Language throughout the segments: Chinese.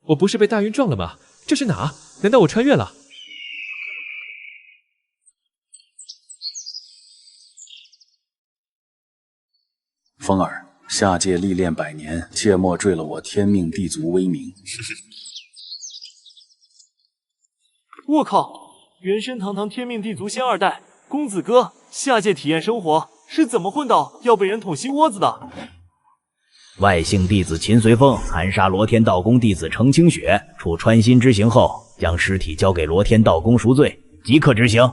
我不是被大运撞了吗？这是哪？难道我穿越了？风儿，下界历练100年，切莫坠了我天命地族威名。我靠！元神堂堂天命地族仙2代公子哥，下界体验生活是怎么混到要被人捅心窝子的？外姓弟子秦随风残杀罗天道宫弟子程清雪，处穿心之刑后，将尸体交给罗天道宫赎罪，即刻执行。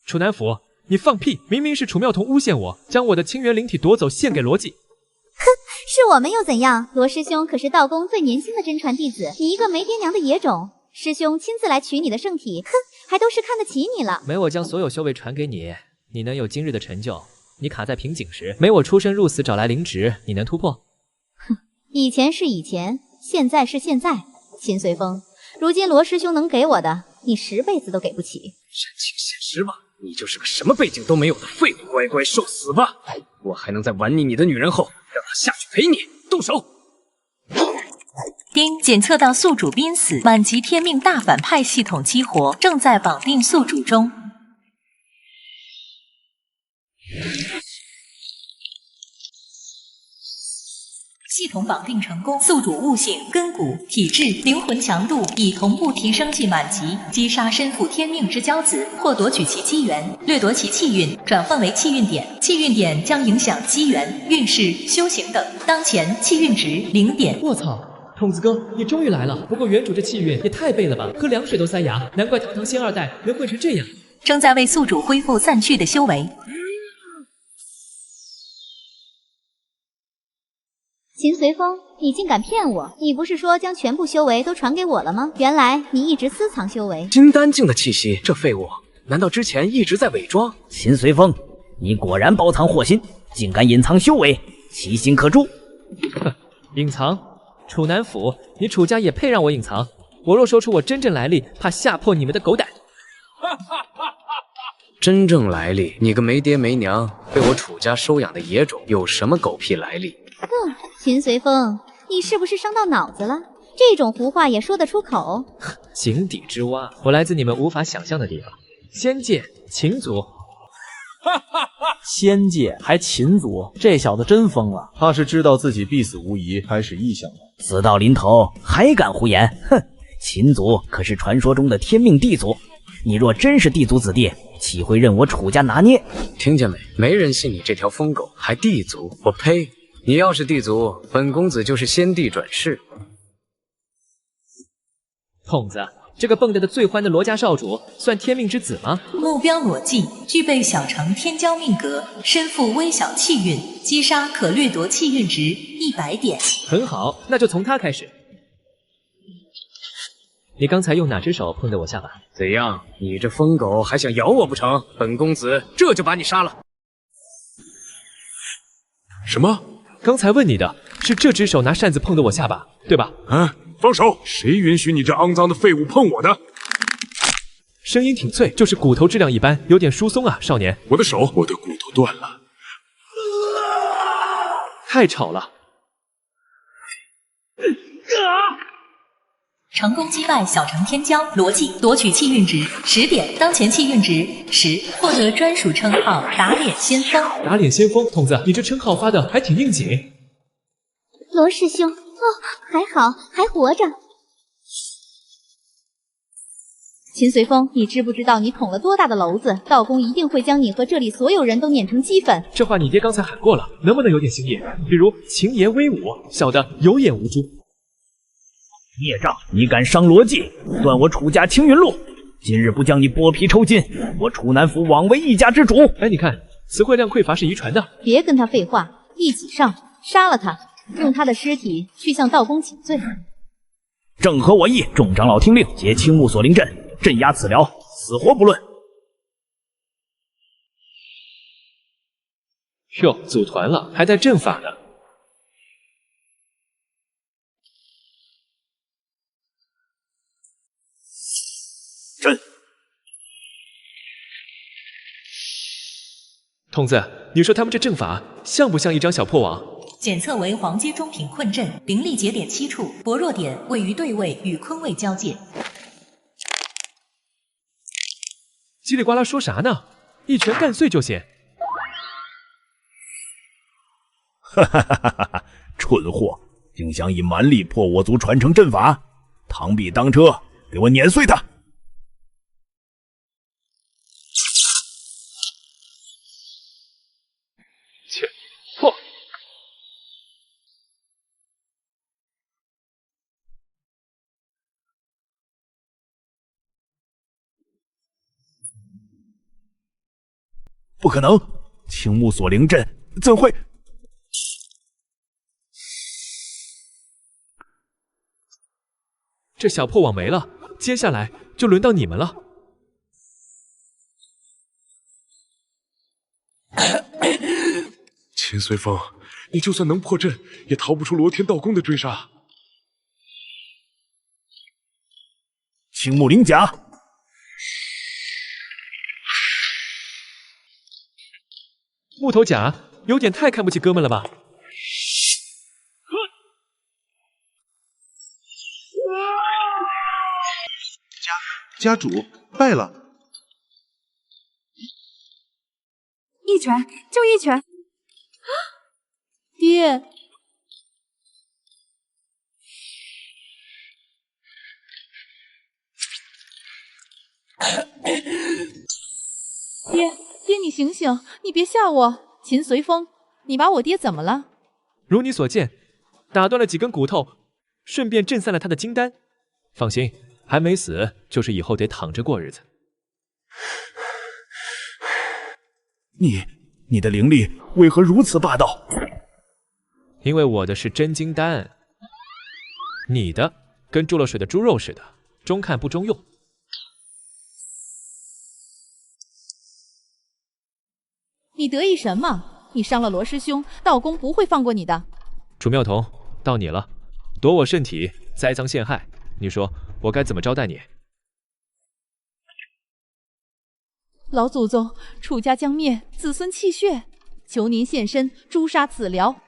楚南府，你放屁！明明是楚妙童诬陷我，将我的清源灵体夺走，献给罗辑。哼，是我们又怎样？罗师兄可是道宫最年轻的真传弟子，你一个没爹娘的野种，师兄亲自来取你的圣体，哼，还都是看得起你了。没我将所有修为传给你，你能有今日的成就？你卡在瓶颈时，没我出生入死找来灵旨，你能突破？哼，以前是以前，现在是现在。秦随风，如今罗师兄能给我的，你10辈子都给不起。认清现实吧，你就是个什么背景都没有的废物，乖乖受死吧！我还能在玩腻你的女人后，让她下去陪你动手。丁检测到宿主濒死，满级天命大反派系统激活，正在绑定宿主中。系统绑定成功，宿主悟性、根骨、体质、灵魂强度已同步提升至满级。击杀身负天命之骄子，或夺取其机缘，掠夺其气运，转换为气运点。气运点将影响机缘、运势、修行等。当前气运值0点。我操！童子哥，你终于来了！不过原主这气运也太背了吧，喝凉水都塞牙，难怪堂堂仙2代能混成这样。正在为宿主恢复散去的修为。秦随风，你竟敢骗我！你不是说将全部修为都传给我了吗？原来你一直私藏修为。金丹境的气息，这废物难道之前一直在伪装？秦随风，你果然包藏祸心，竟敢隐藏修为，其心可诛！哼，隐藏？楚南府，你楚家也配让我隐藏？我若说出我真正来历，怕吓破你们的狗胆。真正来历，你个没爹没娘，被我楚家收养的野种，有什么狗屁来历？秦随风，你是不是伤到脑子了？这种胡话也说得出口？井底之蛙，我来自你们无法想象的地方，仙界秦族。仙界还秦族，这小子真疯了，怕是知道自己必死无疑，开始臆想了。死到临头还敢胡言？哼！秦族可是传说中的天命地族，你若真是地族子弟，岂会任我楚家拿捏？听见没？没人信你这条疯狗，还地族！我呸！你要是地族，本公子就是先帝转世。筒子，这个蹦跶的最欢的罗家少主，算天命之子吗？目标裸技，具备小成天骄命格，身负微小气运，击杀可掠夺气运值100点。很好，那就从他开始。你刚才用哪只手碰的我下巴？怎样？你这疯狗还想咬我不成？本公子这就把你杀了。什么？刚才问你的是这只手拿扇子碰的我下巴，对吧？啊！放手！谁允许你这肮脏的废物碰我的？声音挺脆，就是骨头质量一般，有点疏松啊，少年。我的手，我的骨头断了。太吵了。成功击败小成天骄，逻辑夺取气运值10点，当前气运值10，获得专属称号打脸先锋。打脸先锋，筒子，你这称号发的还挺应景。罗师兄，哦，还好，还活着。秦随风，你知不知道你捅了多大的篓子？道宫一定会将你和这里所有人都碾成齑粉。这话你爹刚才喊过了，能不能有点新意？比如秦爷威武，小的有眼无珠。孽障，你敢伤罗辑，断我楚家青云路！今日不将你剥皮抽筋，我楚南府枉为一家之主！哎，你看，词汇量匮乏是遗传的。别跟他废话，一起上，杀了他，用他的尸体去向道宫请罪。正合我意，众长老听令，结青木锁灵阵，镇压此寮，死活不论。哟，组团了，还带阵法呢。朕，筒子，你说他们这阵法像不像一张小破网？检测为黄阶中品困阵，灵力节点7处，薄弱点位于兑位与坤位交界。叽里呱啦说啥呢？一拳干碎就行。哈哈哈哈哈！蠢货，竟想以蛮力破我族传承阵法！螳臂当车，给我碾碎他！切，破！不可能！青木锁灵阵怎会？这小破网没了，接下来就轮到你们了。秦随风，你就算能破阵，也逃不出罗天道宫的追杀。青木灵甲，木头甲有点太看不起哥们了吧？家主败了，一拳就一拳，爹，爹，你醒醒，你别吓我！秦随风，你把我爹怎么了？如你所见，打断了几根骨头，顺便震散了他的金丹。放心，还没死，就是以后得躺着过日子。你的灵力为何如此霸道？因为我的是真金丹，你的跟注了水的猪肉似的，中看不中用。你得意什么？你伤了罗师兄，道宫不会放过你的。楚妙彤，到你了，夺我圣体，栽赃陷害，你说我该怎么招待你？老祖宗，楚家将灭，子孙泣血，求您现身诛杀此僚。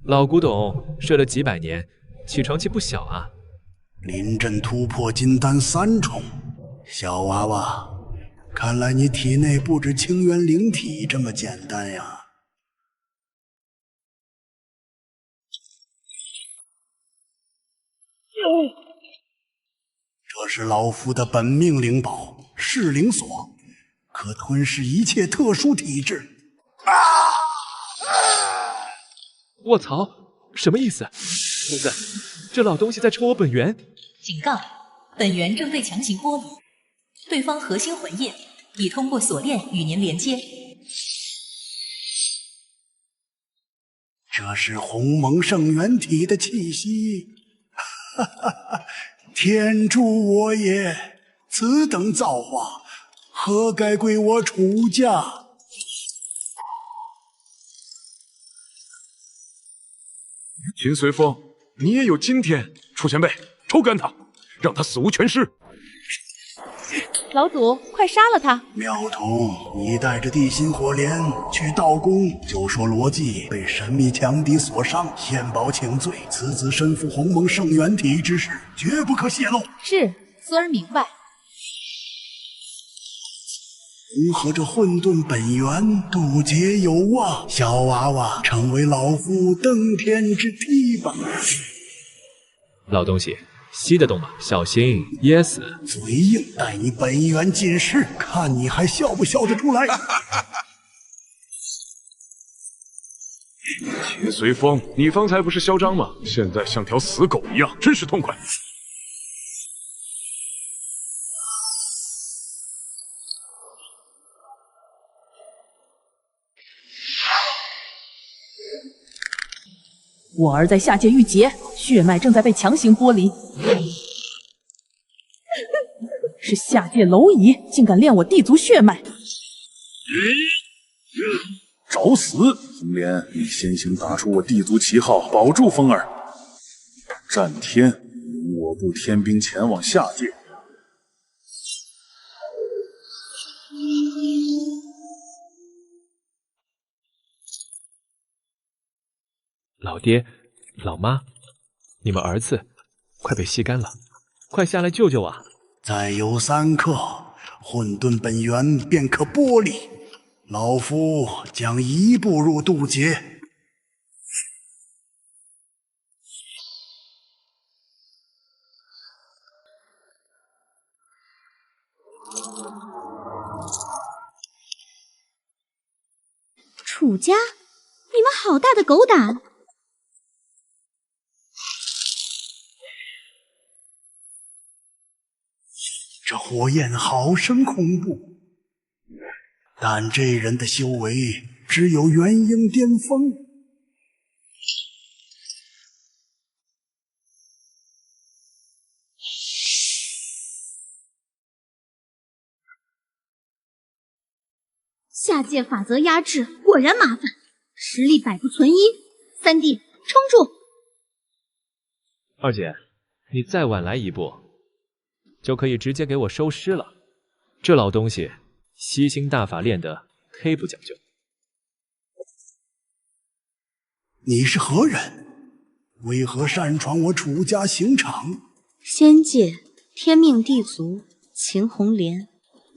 老古董睡了几百年，起床气不小啊！临阵突破金丹3重，小娃娃，看来你体内不止清源灵体这么简单呀！这是老夫的本命灵宝噬灵锁，可吞噬一切特殊体质。卧槽，什么意思？公子，这老东西在抽我本源！警告：本源正被强行剥离，对方核心魂液已通过锁链与您连接。这是鸿蒙圣元体的气息，哈哈哈！天助我也！此等造化，何该归我楚家？秦随风，你也有今天！楚前辈，抽干他，让他死无全尸！老祖，快杀了他！妙童，你带着地心火莲去道宫，就说罗辑被神秘强敌所伤，献宝请罪。此子身负鸿蒙圣元体之事，绝不可泄露。是，孙儿明白。符合这混沌本源，渡劫有望。小娃娃成为老夫登天之梯吧。老东西，吸得动吗？小心噎死！嘴硬，待你本源尽失，看你还笑不笑得出来。秦随风，你方才不是嚣张吗？现在像条死狗一样，真是痛快。我儿在下界遇劫，血脉正在被强行剥离。是下界蝼蚁，竟敢炼我地族血脉！找死！红莲，你先行打出我地族旗号，保住风儿。战天，我部天兵前往下界。老爹，老妈，你们儿子快被吸干了，快下来救救啊！再有3刻，混沌本源便可剥离，老夫将一步入渡劫。楚家，你们好大的狗胆！这火焰好生恐怖，但这人的修为只有元婴巅峰。下界法则压制，果然麻烦，实力百不存一。3弟，冲住！二姐，你再晚来一步，就可以直接给我收尸了。这老东西吸星大法练得忒不讲究。你是何人？为何擅闯我楚家刑场？仙界天命地族秦红莲，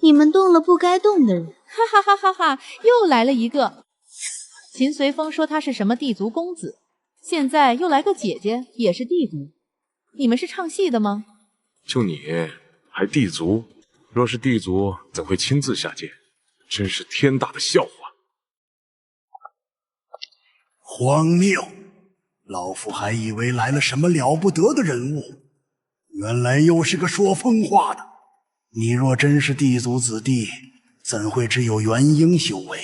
你们动了不该动的人。哈哈哈哈哈！又来了一个。秦随风说他是什么地族公子，现在又来个姐姐，也是地族。你们是唱戏的吗？就你还地族？若是地族，怎会亲自下界？真是天大的笑话！荒谬！老夫还以为来了什么了不得的人物，原来又是个说疯话的。你若真是地族子弟，怎会只有元婴修为？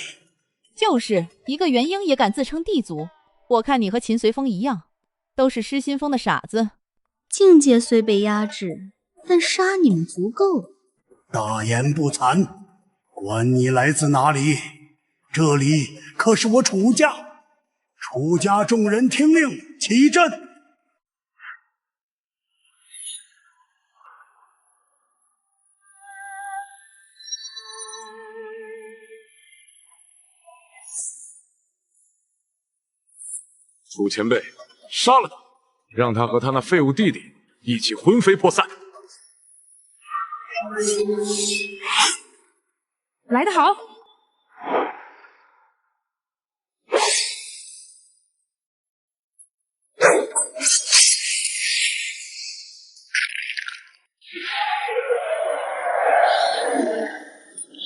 就是一个元婴也敢自称地族，我看你和秦随风一样，都是失心疯的傻子。境界虽被压制，但杀你们足够了。大言不惭，管你来自哪里，这里可是我楚家。楚家众人听令，起阵！楚前辈，杀了他，让他和他那废物弟弟一起魂飞魄散。来得好！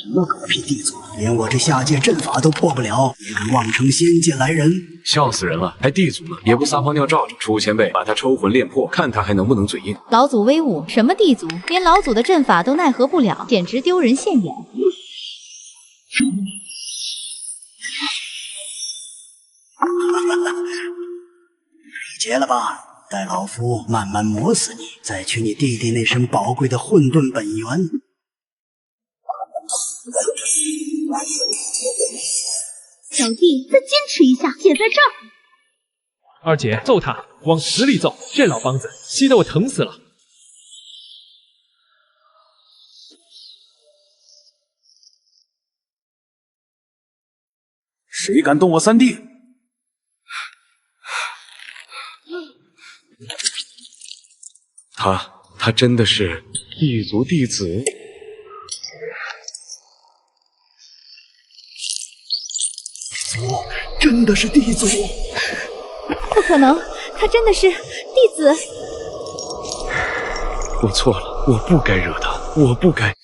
什么狗屁地族，连我这下界阵法都破不了，也敢妄称仙界来人？笑死人了，还地族呢，也不撒泡尿照照。楚前辈把他抽魂炼魄，看他还能不能嘴硬。老祖威武，什么地族，连老祖的阵法都奈何不了，简直丢人现眼。理解了吧？待老夫慢慢磨死你，再取你弟弟那身宝贵的混沌本源。小弟，再坚持一下，姐在这儿。二姐，揍他，往死里揍！这老梆子吸得我疼死了。谁敢动我三弟？他真的是地族弟子？真的是地族？不可能，他真的是弟子。我错了，我不该惹他，我不该。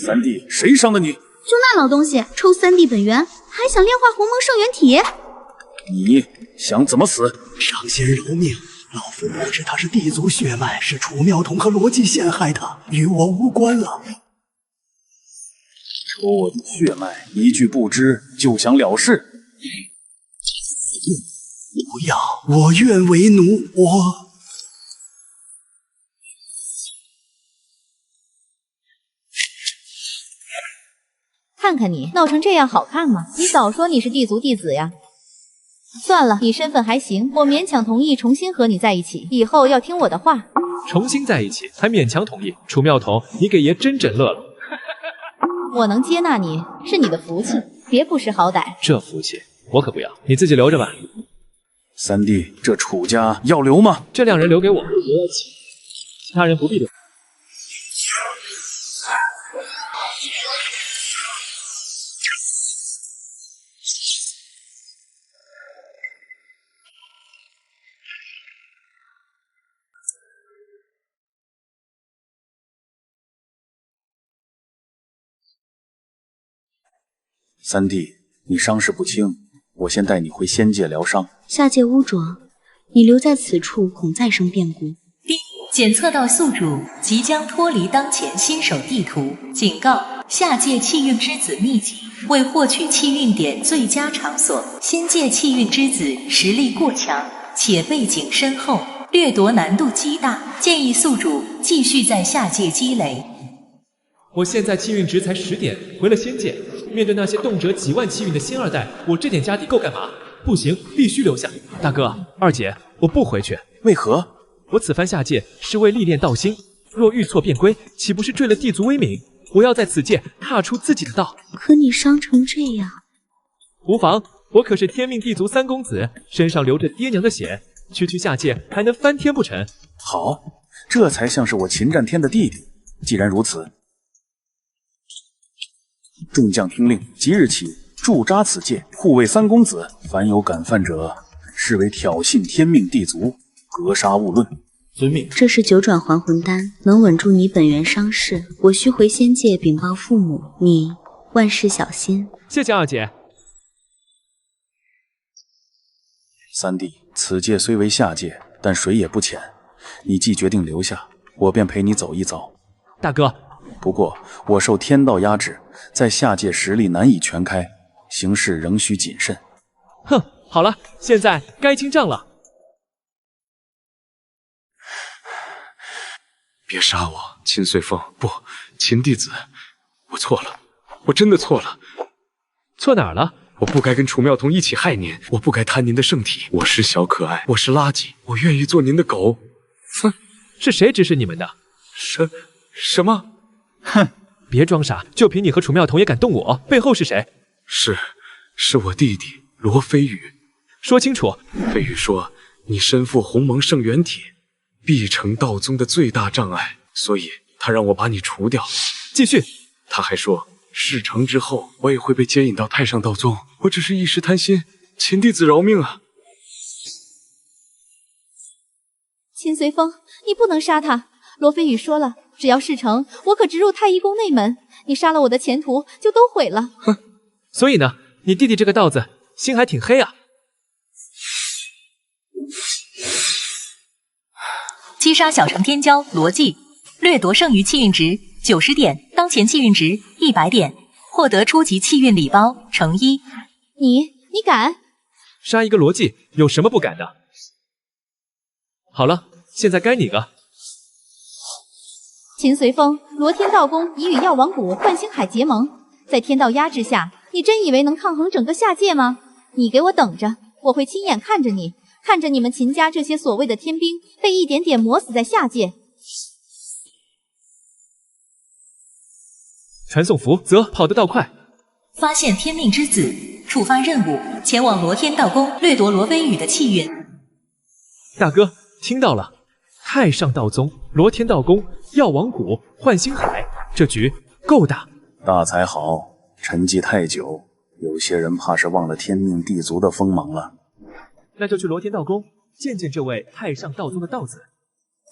三弟，谁伤的你？就那老东西抽3弟本源，还想炼化鸿蒙圣元体？你想怎么死？上仙饶命！老夫不知他是地族血脉，是楚妙彤和罗辑陷害他，与我无关了。抽我的血脉，一句不知就想了事？不要，我愿为奴。看看你闹成这样好看吗？你早说你是地族弟子呀！算了，你身份还行，我勉强同意重新和你在一起，以后要听我的话。重新在一起还勉强同意？楚妙彤，你给爷真整乐了。我能接纳你是你的福气，别不识好歹。这福气我可不要，你自己留着吧。三弟，这楚家要留吗？这2人留给我，我要请，其他人不必留。三弟，你伤势不轻，我先带你回仙界疗伤。下界污浊，你留在此处恐再生变故。检测到宿主即将脱离当前新手地图，警告：下界气运之子秘籍，为获取气运点最佳场所。新界气运之子实力过强，且背景深厚，掠夺难度极大，建议宿主继续在下界积累。我现在气运值才10点，回了仙界，面对那些动辄几万气运的仙2代，我这点家底够干嘛？不行，必须留下。大哥、二姐，我不回去。为何？我此番下界是为历练道心，若遇错便归，岂不是坠了地族威名？我要在此界踏出自己的道。可你伤成这样，无妨，我可是天命地族3公子，身上流着爹娘的血，区下界还能翻天不成？好，这才像是我秦战天的弟弟。既然如此，众将听令，即日起驻扎此界，护卫3公子，凡有敢犯者，视为挑衅天命地族，格杀勿论。遵命。这是9转还魂丹，能稳住你本源伤势。我需回仙界禀报父母，你万事小心。谢谢二姐。三弟，此界虽为下界，但水也不浅。你既决定留下，我便陪你走一遭。大哥，不过我受天道压制，在下界实力难以全开，行事仍需谨慎。哼，好了，现在该清账了。别杀我，秦随风，不，秦弟子，我错了，我真的错了。错哪儿了？我不该跟楚妙彤一起害您，我不该贪您的圣体。我是小可爱，我是垃圾，我愿意做您的狗。哼，是谁指使你们的？什么？哼，别装傻，就凭你和楚妙彤也敢动我，背后是谁？是我弟弟罗飞羽。说清楚。飞羽说你身负鸿蒙圣元体，必成道宗的最大障碍，所以他让我把你除掉。继续。他还说事成之后，我也会被接引到太上道宗。我只是一时贪心，秦弟子饶命啊！秦随风，你不能杀他。罗飞羽说了，只要事成，我可直入太医宫内门。你杀了我的前途，就都毁了。哼，所以呢，你弟弟这个道子心还挺黑啊。击杀小成天骄罗辑，掠夺剩余气运值90点，当前气运值100点，获得初级气运礼包乘1。你敢？杀一个罗辑有什么不敢的？好了，现在该你了。秦随风，罗天道宫已与药王谷、幻星海结盟，在天道压制下，你真以为能抗衡整个下界吗？你给我等着，我会亲眼看着你们秦家这些所谓的天兵被一点点磨死在下界。传送符，则跑得倒快。发现天命之子，触发任务，前往罗天道宫掠夺罗飞羽的气运。大哥，听到了。太上道宗、罗天道宫、药王谷、幻星海，这局够大。大才好，沉寂太久，有些人怕是忘了天命地族的锋芒了。那就去罗天道宫见见这位太上道宗的道子。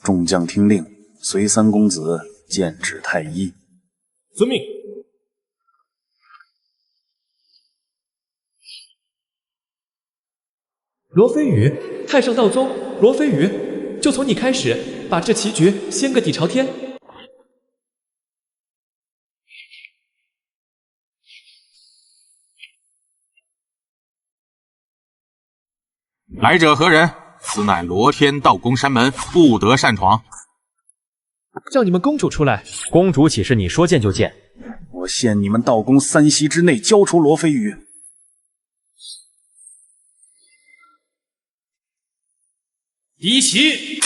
众将听令，随3公子剑指太一。遵命。罗飞羽，太上道宗，罗飞羽，就从你开始，把这棋局掀个底朝天。来者何人？此乃罗天道宫山门，不得擅闯。叫你们公主出来。公主岂是你说见就见？我限你们道宫3息之内交出罗飞羽。敌袭！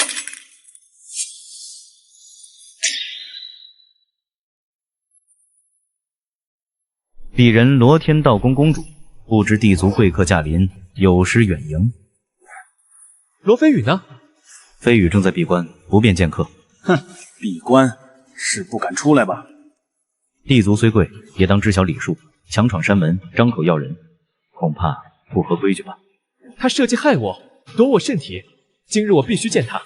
鄙人罗天道宫公主，不知地族贵客驾临，有失远迎。罗飞羽呢？飞羽正在闭关，不便见客。哼，闭关是不敢出来吧？地族虽贵，也当知晓礼数，强闯山门，张口要人，恐怕不合规矩吧？他设计害我，夺我圣体，今日我必须见他。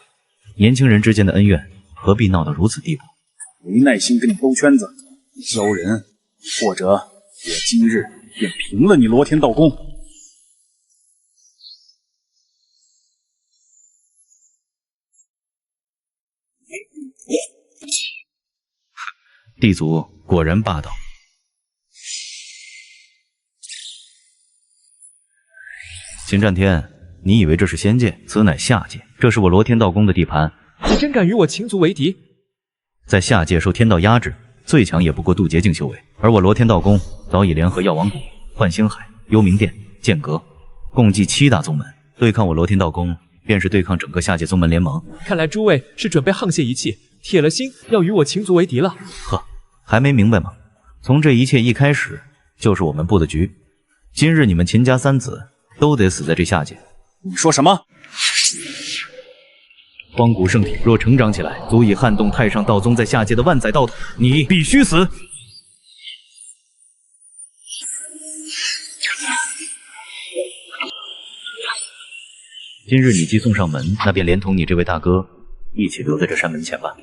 年轻人之间的恩怨，何必闹到如此地步？没耐心跟你兜圈子，教人，或者我今日便平了你罗天道宫。地族果然霸道。秦战天，你以为这是仙界？此乃下界，这是我罗天道宫的地盘。你真敢与我秦族为敌？在下界受天道压制，最强也不过渡劫境修为，而我罗天道宫早已联合药王谷、幻星海、幽冥殿、剑阁，共计7大宗门，对抗我罗天道宫，便是对抗整个下界宗门联盟。看来诸位是准备沆瀣一气，铁了心要与我秦族为敌了。呵，还没明白吗？从这一切一开始，就是我们布的局。今日你们秦家3子都得死在这下界。你说什么？荒古圣体若成长起来，足以撼动太上道宗在下界的万载道统，你必须死！今日你既送上门，那便连同你这位大哥一起留在这山门前吧。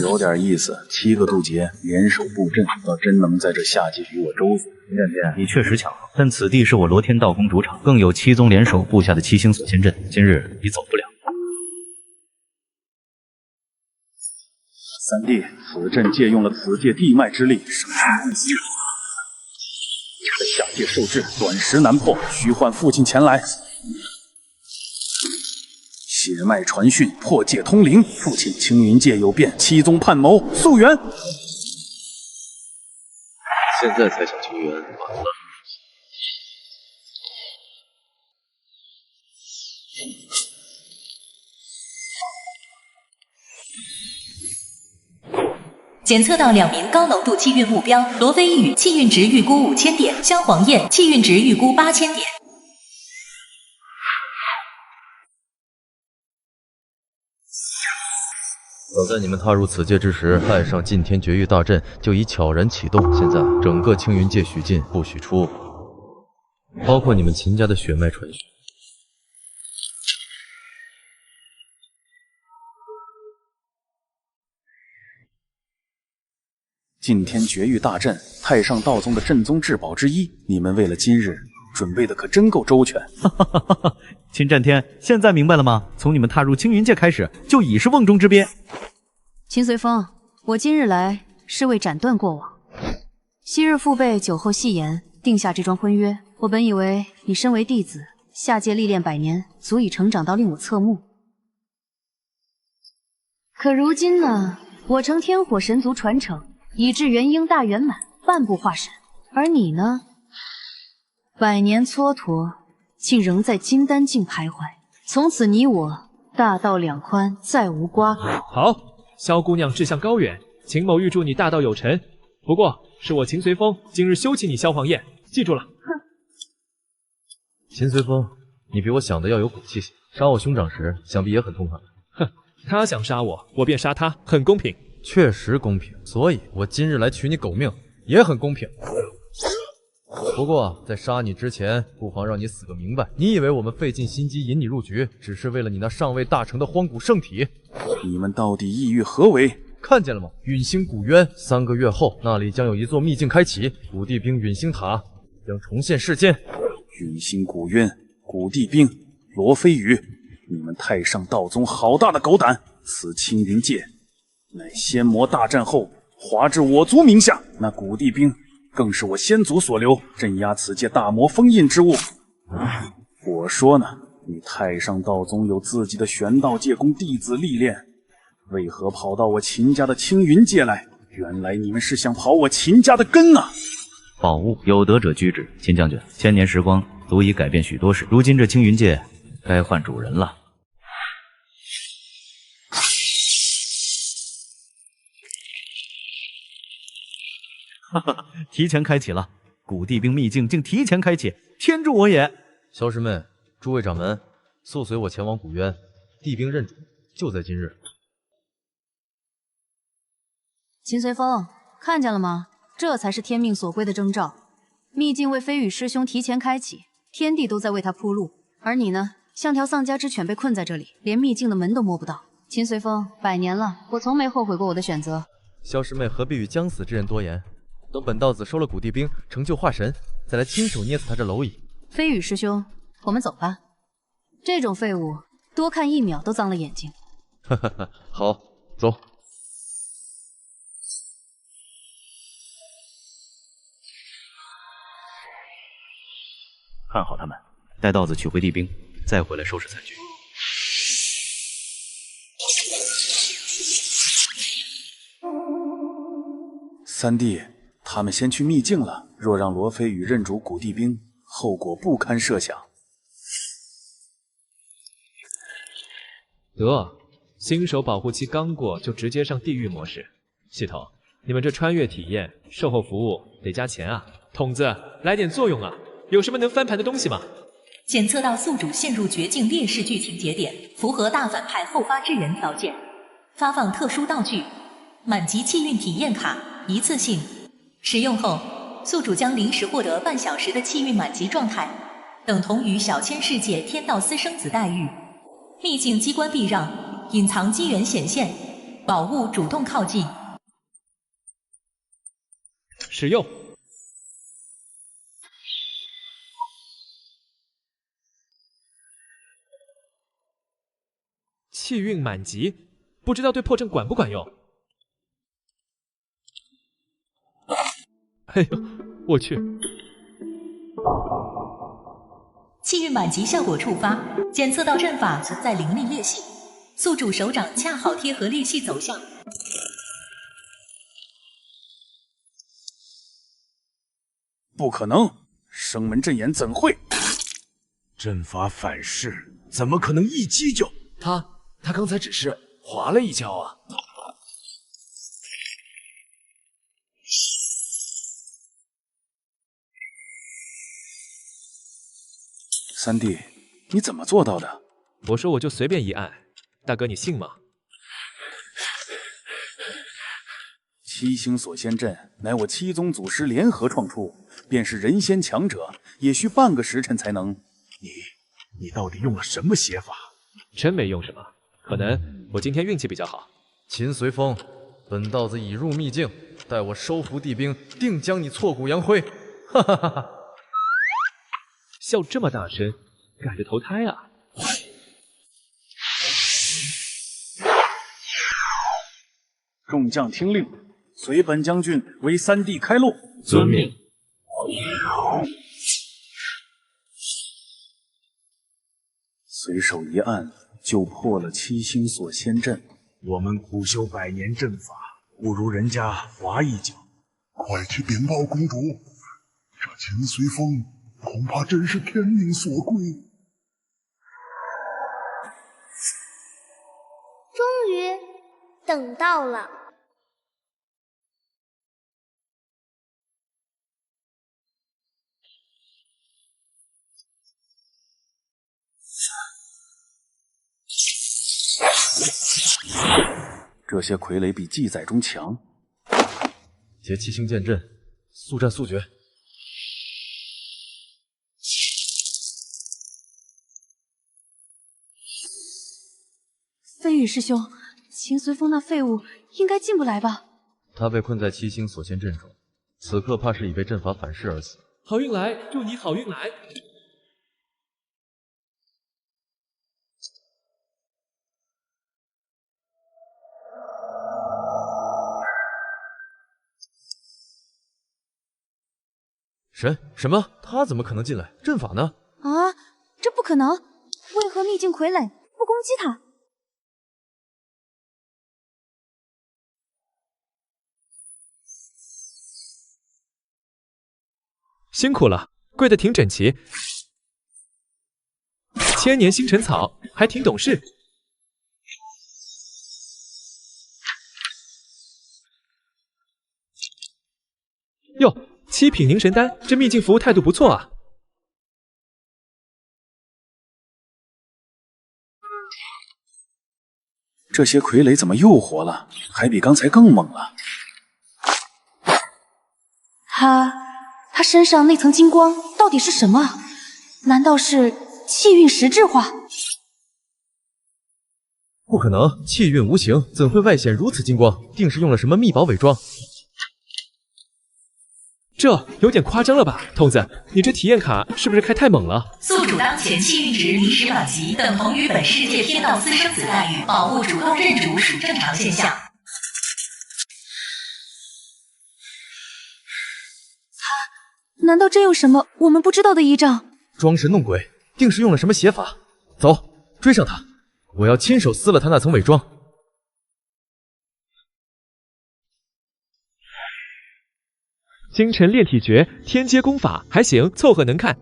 有点意思，7个渡劫联手布阵，倒真能在这下界与我周旋。秦战天，你确实巧合，但此地是我罗天道宫主场，更有7宗联手布下的7星锁仙阵，今日你走不了。三弟，此阵借用了此界地脉之力，生生不息。在下界受制，短时难破，需唤父亲前来。血脉传讯，破界通灵。父亲青云界有变，7宗叛谋，溯源。现在才想求援，晚了。检测到2名高浓度气运目标：罗飞羽气运值预估5000点，萧黄燕气运值预估8000点。早在你们踏入此界之时，太上禁天绝域大阵就已悄然启动。现在整个青云界许禁，不许出，包括你们秦家的血脉传讯。禁天绝域大阵，太上道宗的镇宗至宝之一，你们为了今日准备的可真够周全。秦战天，现在明白了吗？从你们踏入青云界开始，就已是瓮中之鳖。秦随风，我今日来是为斩断过往。昔日父辈酒后戏言，定下这桩婚约。我本以为你身为弟子，下界历练100年，足以成长到令我侧目。可如今呢，我承天火神族传承，以至元婴大圆满，半步化神。而你呢，100年蹉跎，竟仍在金丹境徘徊。从此你我大道两宽，再无瓜葛。好。萧姑娘志向高远，秦某预祝你大道有成。不过是我秦随风今日休弃你萧黄燕，记住了。秦随风，你比我想的要有骨气些。杀我兄长时，想必也很痛快。哼，他想杀我，我便杀他，很公平。确实公平，所以我今日来取你狗命，也很公平。不过在杀你之前，不妨让你死个明白。你以为我们费尽心机引你入局，只是为了你那尚未大成的荒古圣体？你们到底意欲何为？看见了吗？陨星古渊，3个月后，那里将有一座秘境开启，古地兵陨星塔将重现世间。陨星古渊，古地兵，罗飞羽，你们太上道宗好大的狗胆！此青云界乃仙魔大战后划至我族名下，那古地兵更是我先祖所留，镇压此界大魔封印之物。我说呢，你太上道宗有自己的玄道界供弟子历练，为何跑到我秦家的青云界来？原来你们是想刨我秦家的根啊！宝物有德者居之。秦将军，千年时光足以改变许多事，如今这青云界该换主人了。哈哈，提前开启了，古地兵秘境竟提前开启，天助我也！萧师妹，诸位掌门，速随我前往古渊，地兵认主，就在今日。秦随风，看见了吗？这才是天命所归的征兆。秘境为飞羽师兄提前开启，天地都在为他铺路，而你呢，像条丧家之犬被困在这里，连秘境的门都摸不到。秦随风，100年了，我从没后悔过我的选择。萧师妹何必与将死之人多言？等本道子收了古地兵，成就化神，再来亲手捏死他这蝼蚁。飞羽师兄，我们走吧。这种废物，多看1秒都脏了眼睛。哈哈哈，好，走。看好他们，带道子取回地兵，再回来收拾残局。三弟，他们先去秘境了。若让罗非羽认主古地兵，后果不堪设想。得，新手保护期刚过就直接上地狱模式。系统，你们这穿越体验、售后服务得加钱啊！筒子，来点作用啊！有什么能翻盘的东西吗？检测到宿主陷入绝境劣势剧情节点，符合大反派后发制人条件，发放特殊道具满级气运体验卡，一次性使用后，宿主将临时获得半小时的气运满级状态，等同于小千世界天道私生子待遇。秘境机关避让，隐藏机缘显现，宝物主动靠近。使用。气运满级，不知道对破阵管不管用？哎呦，我去！气运满级效果触发，检测到阵法存在灵力裂隙，宿主手掌恰好贴合裂隙走向。不可能，生门阵眼怎会？阵法反噬，怎么可能一击就？他刚才只是滑了一跤啊！三弟，你怎么做到的？我说我就随便一按，大哥你信吗？七星锁仙阵乃我七宗祖师联合创出，便是人仙强者也需半个时辰才能。你到底用了什么邪法？真没用什么，可能我今天运气比较好。秦随风，本道子已入秘境，待我收服地兵，定将你挫骨扬灰！哈哈哈哈！笑这么大声，赶着投胎啊！众将听令，随本将军为三弟开路。遵命。随手一按，就破了七星锁仙阵。我们苦修100年阵法，不如人家滑一脚。快去禀报公主，这秦随风恐怕真是天命所归。终于等到了。这些傀儡比记载中强。结七星剑阵，速战速决。飞羽师兄，秦随风那废物应该进不来吧？他被困在七星锁仙阵中，此刻怕是已被阵法反噬而死。好运来，祝你好运来！什么？他怎么可能进来？阵法呢？啊，这不可能！何秘境傀儡，不攻击他。辛苦了，跪得挺整齐。千年星辰草，还挺懂事。哟，7品凝神丹，这秘境服务态度不错啊。这些傀儡怎么又活了？还比刚才更猛了。他身上那层金光到底是什么？难道是气运实质化？不可能，气运无形，怎会外显如此金光？定是用了什么秘宝伪装。这有点夸张了吧，童子，你这体验卡是不是开太猛了？宿主当前气运值临时满级，等同于本世界天道私生子待遇，保护主动认主属正常现象。难道真有什么我们不知道的依仗？装神弄鬼，定是用了什么邪法。走，追上他，我要亲手撕了他那层伪装。京城炼体诀，天阶功法还行，凑合能看。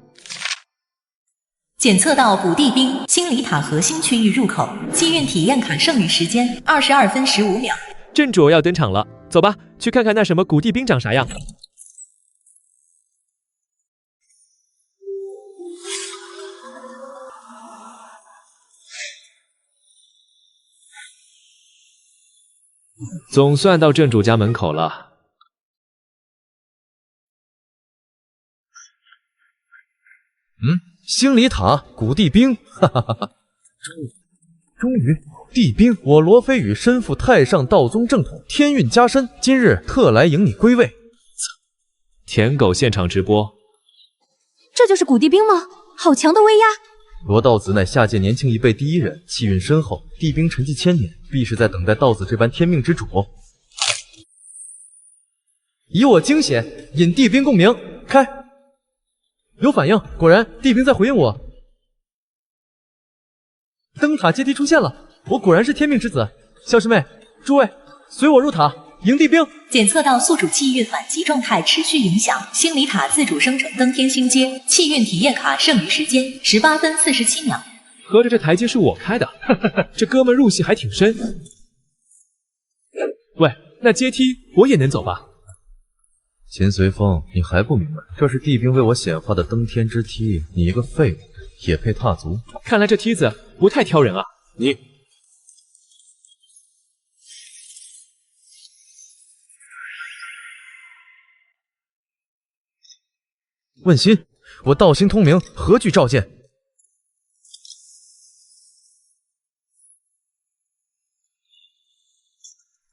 检测到古地兵星里塔核心区域入口，气运体验卡剩余时间22分15秒。镇主要登场了，走吧，去看看那什么古地兵长啥样。总算到镇主家门口了。星里塔古地兵，哈哈哈哈！终于，地兵，我罗非羽身负太上道宗正统，天运加身，今日特来迎你归位。舔狗现场直播，这就是古地兵吗？好强的威压！罗道子乃下界年轻一辈第一人，气运深厚，地兵沉寂千年，必是在等待道子这般天命之主。以我惊险，引地兵共鸣，开！有反应，果然地兵在回应我。灯塔阶梯出现了，我果然是天命之子。小师妹，诸位，随我入塔迎地兵。检测到宿主气运满级状态持续影响，星里塔自主生成登天星阶，气运体验卡剩余时间18分47秒。合着这台阶是我开的，这哥们入戏还挺深。喂，那阶梯我也能走吧？秦随风，你还不明白，这是地兵为我显化的登天之梯，你一个废物也配踏足？看来这梯子不太挑人啊。你问心，我道心通明，何惧召见？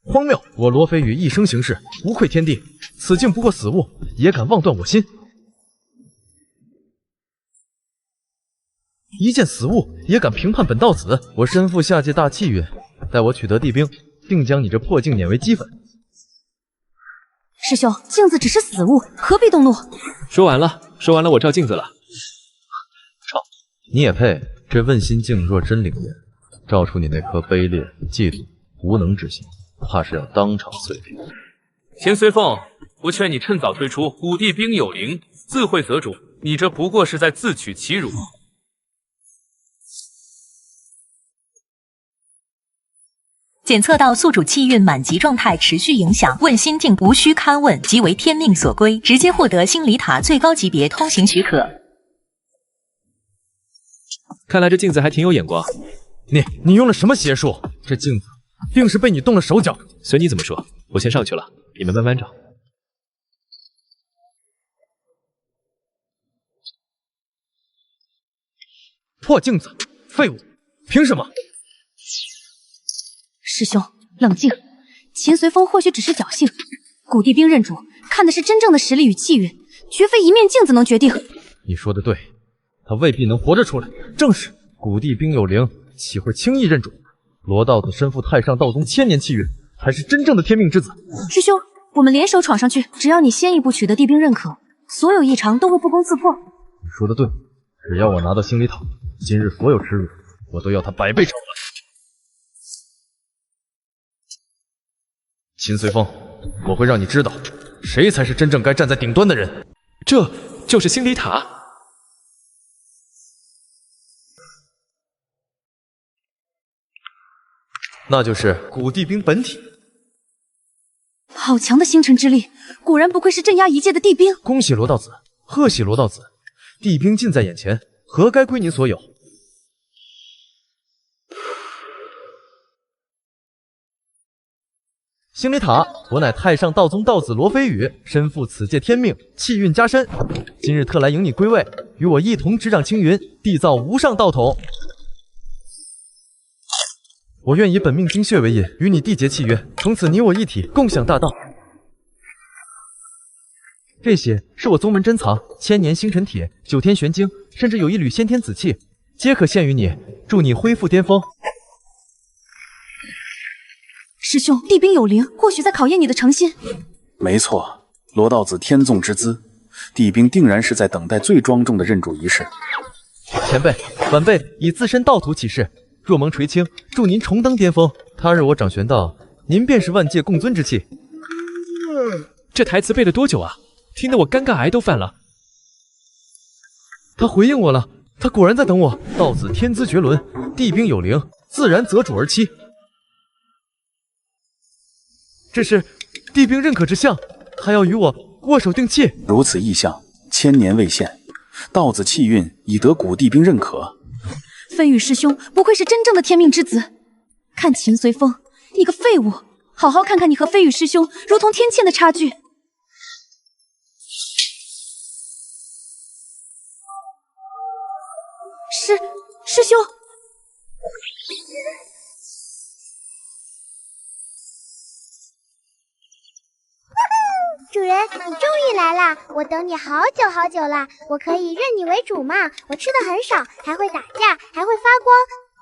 荒谬！我罗非羽一生行事，无愧天地。此境不过死物，也敢妄断我心？一见死物，也敢评判本道子？我身负下界大气运，待我取得地兵，定将你这破镜碾为齑粉。师兄，镜子只是死物，何必动怒？说完了，我照镜子了。操，你也配？这问心镜若真灵验，照出你那颗卑劣、嫉妒、无能之心，怕是要当场碎裂。秦随凤，我劝你趁早退出。古地兵有灵，自会择主，你这不过是在自取其辱。检测到宿主气运满级状态持续影响，问心镜无需勘问，即为天命所归，直接获得星里塔最高级别通行许可。看来这镜子还挺有眼光。你用了什么邪术？这镜子定是被你动了手脚。随你怎么说，我先上去了，你们慢慢找。破镜子，废物，凭什么？师兄，冷静。秦随风或许只是侥幸，古地兵认主，看的是真正的实力与气运，绝非一面镜子能决定。你说的对，他未必能活着出来。正是，古地兵有灵，岂会轻易认主？罗道子身负太上道宗千年气运，才是真正的天命之子。师兄，我们联手闯上去，只要你先一步取得地兵认可，所有异常都会不攻自破。你说的对，只要我拿到星里塔，今日所有耻辱我都要他100倍偿还。秦随风，我会让你知道，谁才是真正该站在顶端的人。这就是星离塔。那就是古地兵本体。好强的星辰之力，果然不愧是镇压一界的地兵。恭喜罗道子，贺喜罗道子，地兵近在眼前，何该归您所有？星离塔，我乃太上道宗道子罗飞羽，身负此界天命，气运加身。今日特来迎你归位，与我一同执掌青云，缔造无上道统。我愿以本命精血为引，与你缔结契约，从此你我一体，共享大道。这些是我宗门珍藏，1000年星辰铁、9天玄经，甚至有一缕先天紫气，皆可献于你，助你恢复巅峰。师兄，地兵有灵，或许在考验你的诚心。没错，罗道子天纵之姿，地兵定然是在等待最庄重的认主仪式。前辈、晚辈以自身道途起誓，若蒙垂青，助您重登巅峰。他日我掌玄道，您便是万界共尊之气。这台词背了多久啊？听得我尴尬癌都犯了。他回应我了，他果然在等我。道子天资绝伦，地兵有灵，自然择主而栖。这是地兵认可之象，他要与我握手定契。如此异象，1000年未现，道子气运已得古地兵认可。飞羽师兄不愧是真正的天命之子。看秦随风，你个废物！好好看看你和飞羽师兄如同天堑的差距。师兄，主人，你终于来啦！我等你好久好久啦！我可以认你为主吗？我吃的很少，还会打架，还会发光。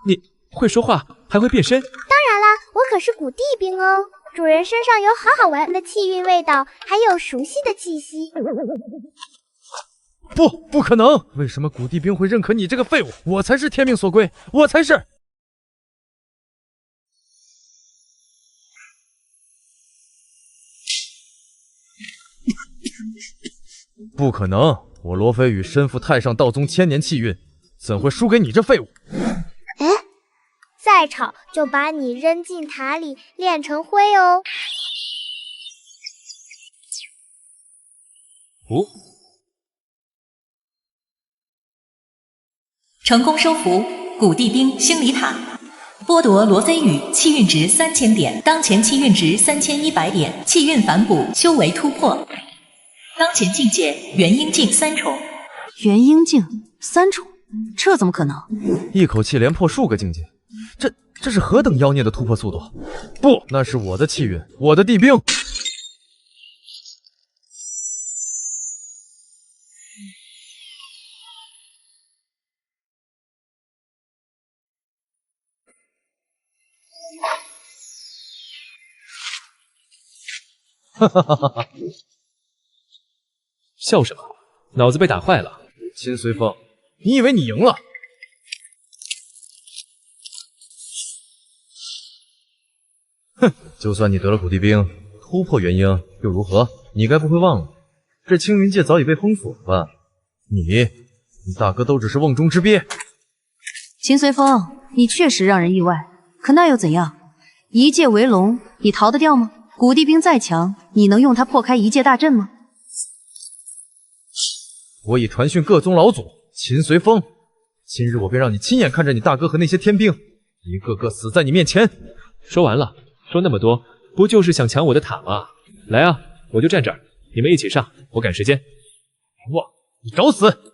你会说话，还会变身？当然啦，我可是古地兵哦。主人身上有好好闻的气韵味道，还有熟悉的气息。不可能！为什么古地兵会认可你这个废物？我才是天命所归，我才是！不可能！我罗飞羽身负太上道宗1000年气运，怎会输给你这废物？哎，再吵就把你扔进塔里炼成灰哦！成功收服古地兵星离塔，剥夺罗飞羽气运值3000点，当前气运值3100点，气运反哺，修为突破。当前境界元婴境3重。元婴境3重，这怎么可能？一口气连破数个境界，这是何等妖孽的突破速度？不，那是我的气运，我的地兵。哈哈哈哈哈！笑什么？脑子被打坏了。秦随风，你以为你赢了？哼，就算你得了古地兵，突破元婴又如何？你该不会忘了，这青云界早已被封锁吧？你大哥都只是瓮中之鳖。秦随风，你确实让人意外，可那又怎样？一界为龙，你逃得掉吗？古地兵再强，你能用它破开一界大阵吗？我已传讯各宗老祖，秦随风，今日我便让你亲眼看着你大哥和那些天兵一个个死在你面前。说完了，说那么多，不就是想抢我的塔吗？来啊，我就站这儿，你们一起上，我赶时间。哇，你找死！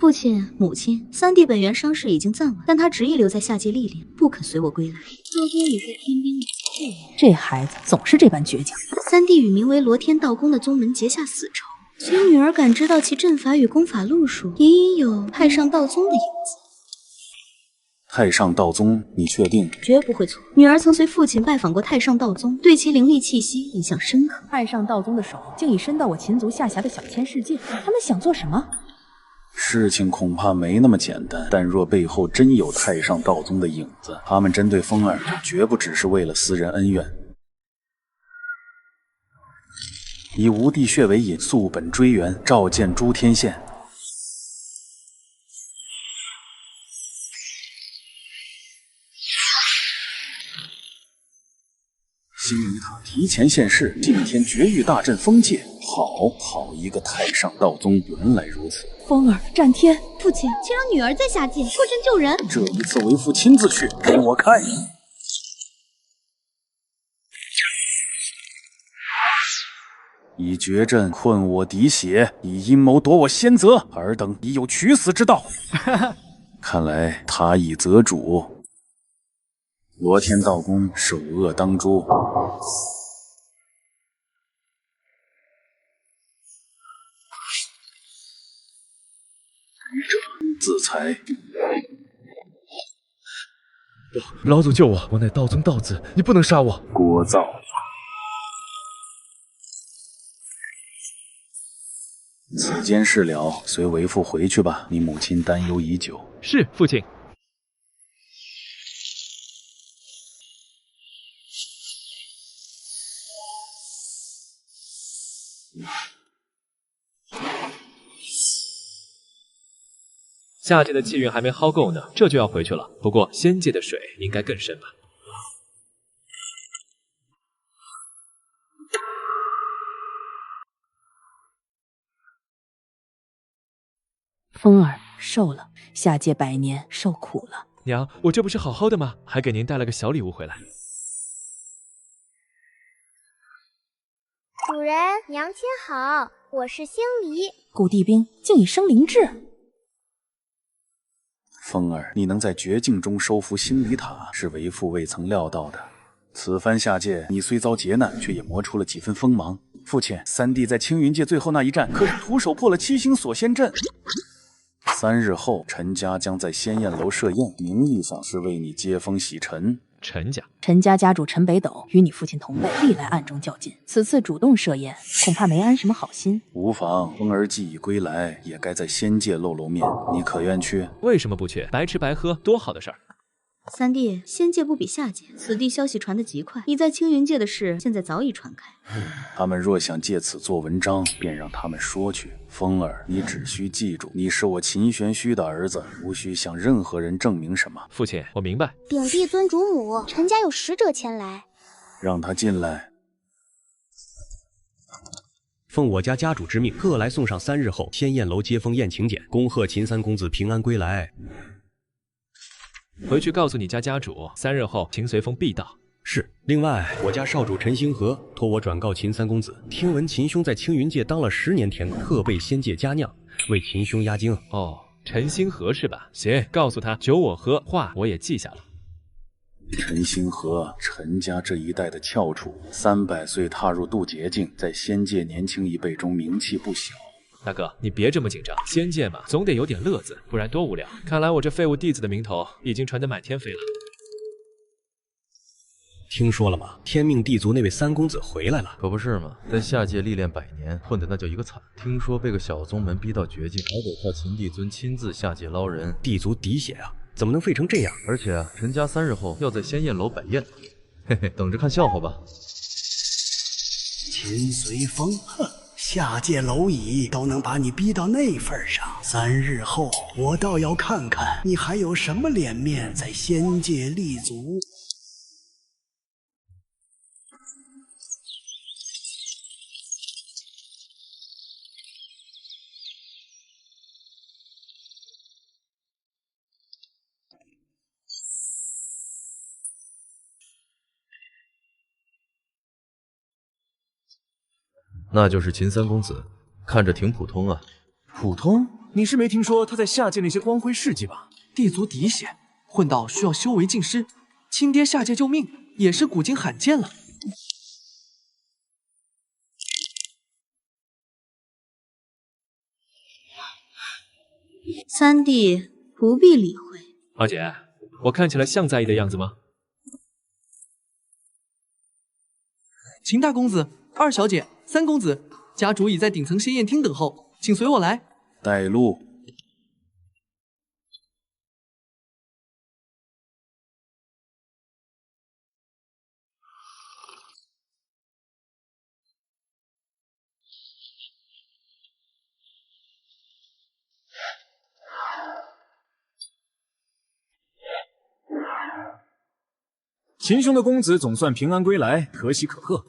父亲、母亲，3弟本源伤势已经暂缓，但他执意留在下界历练，不肯随我归来。若非与在天兵里，这孩子总是这般倔强。3弟与名为罗天道宫的宗门结下死仇，虽女儿感知到其阵法与功法路数，隐隐有太上道宗的影子。太上道宗，你确定？绝不会错。女儿曾随父亲拜访过太上道宗，对其灵力气息印象深刻。太上道宗的手竟已伸到我秦族下辖的小千世界，他们想做什么？事情恐怕没那么简单，但若背后真有太上道宗的影子，他们针对风儿绝不只是为了私人恩怨。以无地穴为引，溯本追源，召见诸天县。星离塔提前现世，今天绝域大阵封界。好一个太上道宗，原来如此。风儿，战天，父亲，请让女儿在下界破阵救人。这一次为父亲自去，给我看。以绝阵困我敌血，以阴谋夺我先泽，尔等已有取死之道。看来他已择主。罗天道宫首恶当诛。愚者自裁。不，老祖救我！我乃道宗道子，你不能杀我！聒噪。此间事了，随为父回去吧。你母亲担忧已久。是，父亲。下界的气运还没耗够呢，这就要回去了。不过仙界的水应该更深吧？风儿瘦了，下界百年受苦了。娘，我这不是好好的吗？还给您带了个小礼物回来。主人，娘亲好，我是星离。古地兵竟已生灵智。风儿，你能在绝境中收服星离塔，是为父未曾料到的。此番下界，你虽遭劫难，却也磨出了几分锋芒。父亲，三弟在青云界最后那一战，可是徒手破了7星锁仙阵。3日后，陈家将在仙宴楼设宴，名义上是为你接风洗尘。陈家家主陈北斗与你父亲同辈，历来暗中较劲，此次主动设宴，恐怕没安什么好心。无妨，风儿既已归来，也该在仙界露露面。你可愿去？为什么不去？白吃白喝，多好的事儿！三弟，仙界不比下界，此地消息传得极快。你在青云界的事，现在早已传开。他们若想借此做文章，便让他们说去。风儿，你只需记住，你是我秦玄虚的儿子，无需向任何人证明什么。父亲，我明白。禀帝尊主母，陈家有使者前来。让他进来。奉我家家主之命，各来送上3日后仙宴楼接风宴请柬，恭贺秦三公子平安归来。回去告诉你家家主，3日后秦随风必到。是。另外，我家少主陈星河托我转告秦三公子，听闻秦兄在青云界当了10年天狗，特备仙界佳酿，为秦兄压惊。哦，陈星河是吧？行，告诉他酒我喝，话我也记下了。陈星河，陈家这一代的翘楚，300岁踏入渡劫境，在仙界年轻一辈中名气不小。大哥，你别这么紧张，仙界嘛，总得有点乐子，不然多无聊。看来我这废物弟子的名头已经传得满天飞了。听说了吗？天命地族那位三公子回来了。可不是嘛，在下界历练100年，混得那叫一个惨。听说被个小宗门逼到绝境，还得靠秦帝尊亲自下界捞人，地族滴血啊，怎么能废成这样？而且陈家3日后要在仙宴楼摆宴，嘿嘿，等着看笑话吧。秦随风，哼，下界蝼蚁都能把你逼到那份上，3日后我倒要看看你还有什么脸面在仙界立足。那就是秦三公子，看着挺普通啊。普通？你是没听说他在下界那些光辉事迹吧？地族嫡血，混到需要修为尽失，亲爹下界救命，也是古今罕见了。三弟不必理会。二姐，我看起来像在意的样子吗？秦大公子、二小姐、三公子，家主已在顶层仙宴厅等候，请随我来。带路。秦兄的公子总算平安归来，可喜可贺。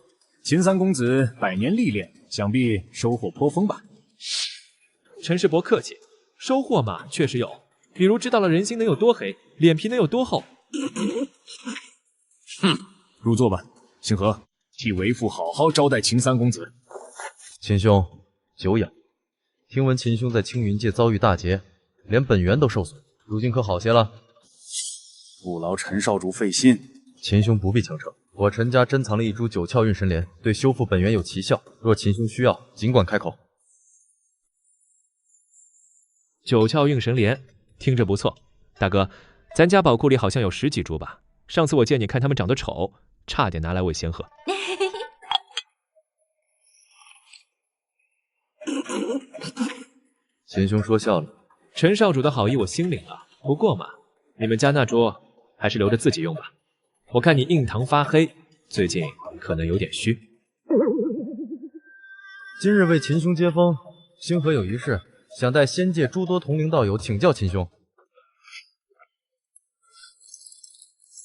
秦三公子百年历练，想必收获颇丰吧？陈世伯客气，收获嘛确实有，比如知道了人心能有多黑，脸皮能有多厚。入座吧，星河，替为父好好招待秦三公子。秦兄，久仰。听闻秦兄在青云界遭遇大劫，连本源都受损，如今可好些了？不劳陈少主费心。秦兄不必强撑，我陈家珍藏了一株九窍运神莲，对修复本源有奇效。若秦兄需要，尽管开口。九窍运神莲听着不错，大哥，咱家宝库里好像有10几株吧？上次我见你看他们长得丑，差点拿来喂仙鹤。秦兄说笑了，陈少主的好意我心领了。不过嘛，你们家那桌还是留着自己用吧。我看你印堂发黑，最近可能有点虚。今日为秦兄接风，星河有一事，想带仙界诸多同龄道友请教秦兄。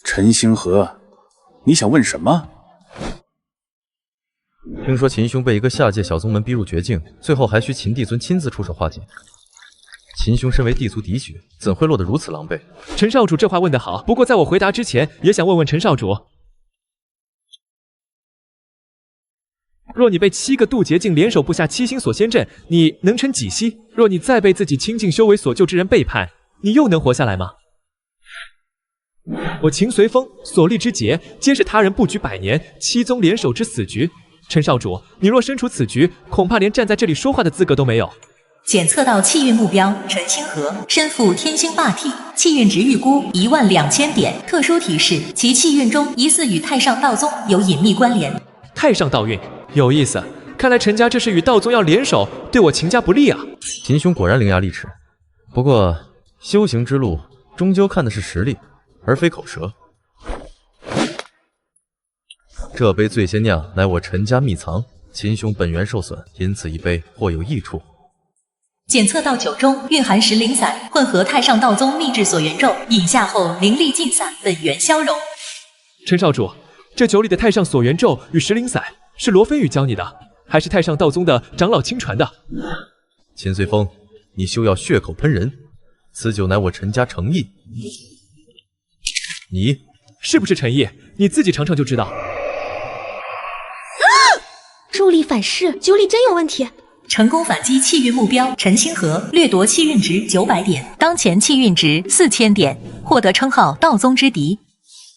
陈星河，你想问什么？听说秦兄被一个下界小宗门逼入绝境，最后还需秦帝尊亲自出手化解。秦兄身为地族嫡血，怎会落得如此狼狈？陈少主这话问得好，不过在我回答之前，也想问问陈少主，若你被7个渡劫境联手布下7星锁仙阵，你能撑几息？若你再被自己亲近修为所救之人背叛，你又能活下来吗？我秦随风所立之劫，皆是他人布局100年，7宗联手之死局。陈少主，你若身处此局，恐怕连站在这里说话的资格都没有。检测到气运目标陈星河，身负天星霸体，气运值预估12000点。特殊提示：其气运中疑似与太上道宗有隐秘关联。太上道运有意思，看来陈家这是与道宗要联手，对我秦家不利啊。秦兄果然伶牙俐齿，不过修行之路终究看的是实力，而非口舌。这杯醉仙酿乃我陈家秘藏，秦兄本源受损，因此一杯或有益处。检测到酒中蕴含石灵散，混合太上道宗秘制锁元咒，饮下后灵力尽散，本源消融。陈少主，这酒里的太上锁元咒与石灵散是罗飞宇教你的，还是太上道宗的长老亲传的？秦随风，你休要血口喷人，此酒乃我陈家诚意。你是不是诚意？你自己尝尝就知道。助力反噬，酒里真有问题。成功反击气运目标陈星河，掠夺气运值900点，当前气运值4000点，获得称号道宗之敌。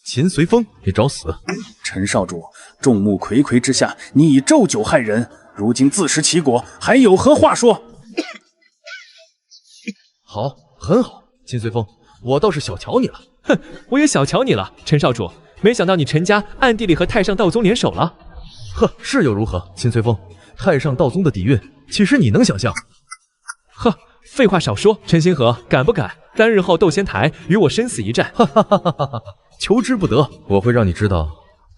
秦随风，你找死！陈少主，众目睽睽之下，你以咒酒害人，如今自食其果，还有何话说？好，很好，秦随风，我倒是小瞧你了。哼，我也小瞧你了，陈少主，没想到你陈家暗地里和太上道宗联手了。呵，是又如何？秦随风，太上道宗的底蕴，岂是你能想象？呵，废话少说，陈星河，敢不敢3日后斗仙台与我生死一战？哈哈哈哈哈哈！求之不得，我会让你知道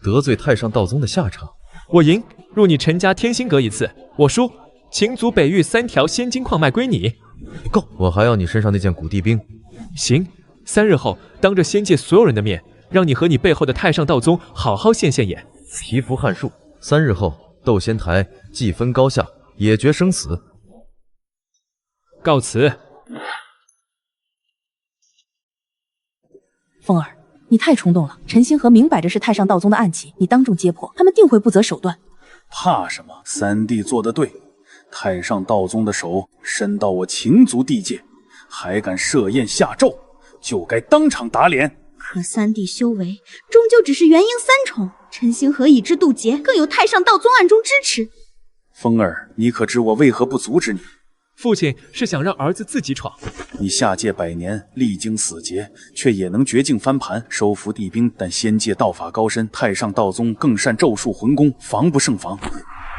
得罪太上道宗的下场。我赢，入你陈家天心阁一次；我输，秦族北域3条仙金矿脉归你。不够，我还要你身上那件古地兵。行，3日后当着仙界所有人的面，让你和你背后的太上道宗好好现现眼。提符撼树，3日后斗仙台既分高下，也决生死。告辞。风儿，你太冲动了。陈星河明摆着是太上道宗的暗棋，你当众揭破，他们定会不择手段。怕什么？三弟做得对，太上道宗的手伸到我秦族地界，还敢设宴下咒，就该当场打脸。可三弟修为终究只是元婴3重，陈星河已知渡劫，更有太上道宗暗中支持。风儿，你可知我为何不阻止你？父亲是想让儿子自己闯。你下界100年，历经死劫，却也能绝境翻盘，收服帝兵。但仙界道法高深，太上道宗更善咒术魂功，防不胜防。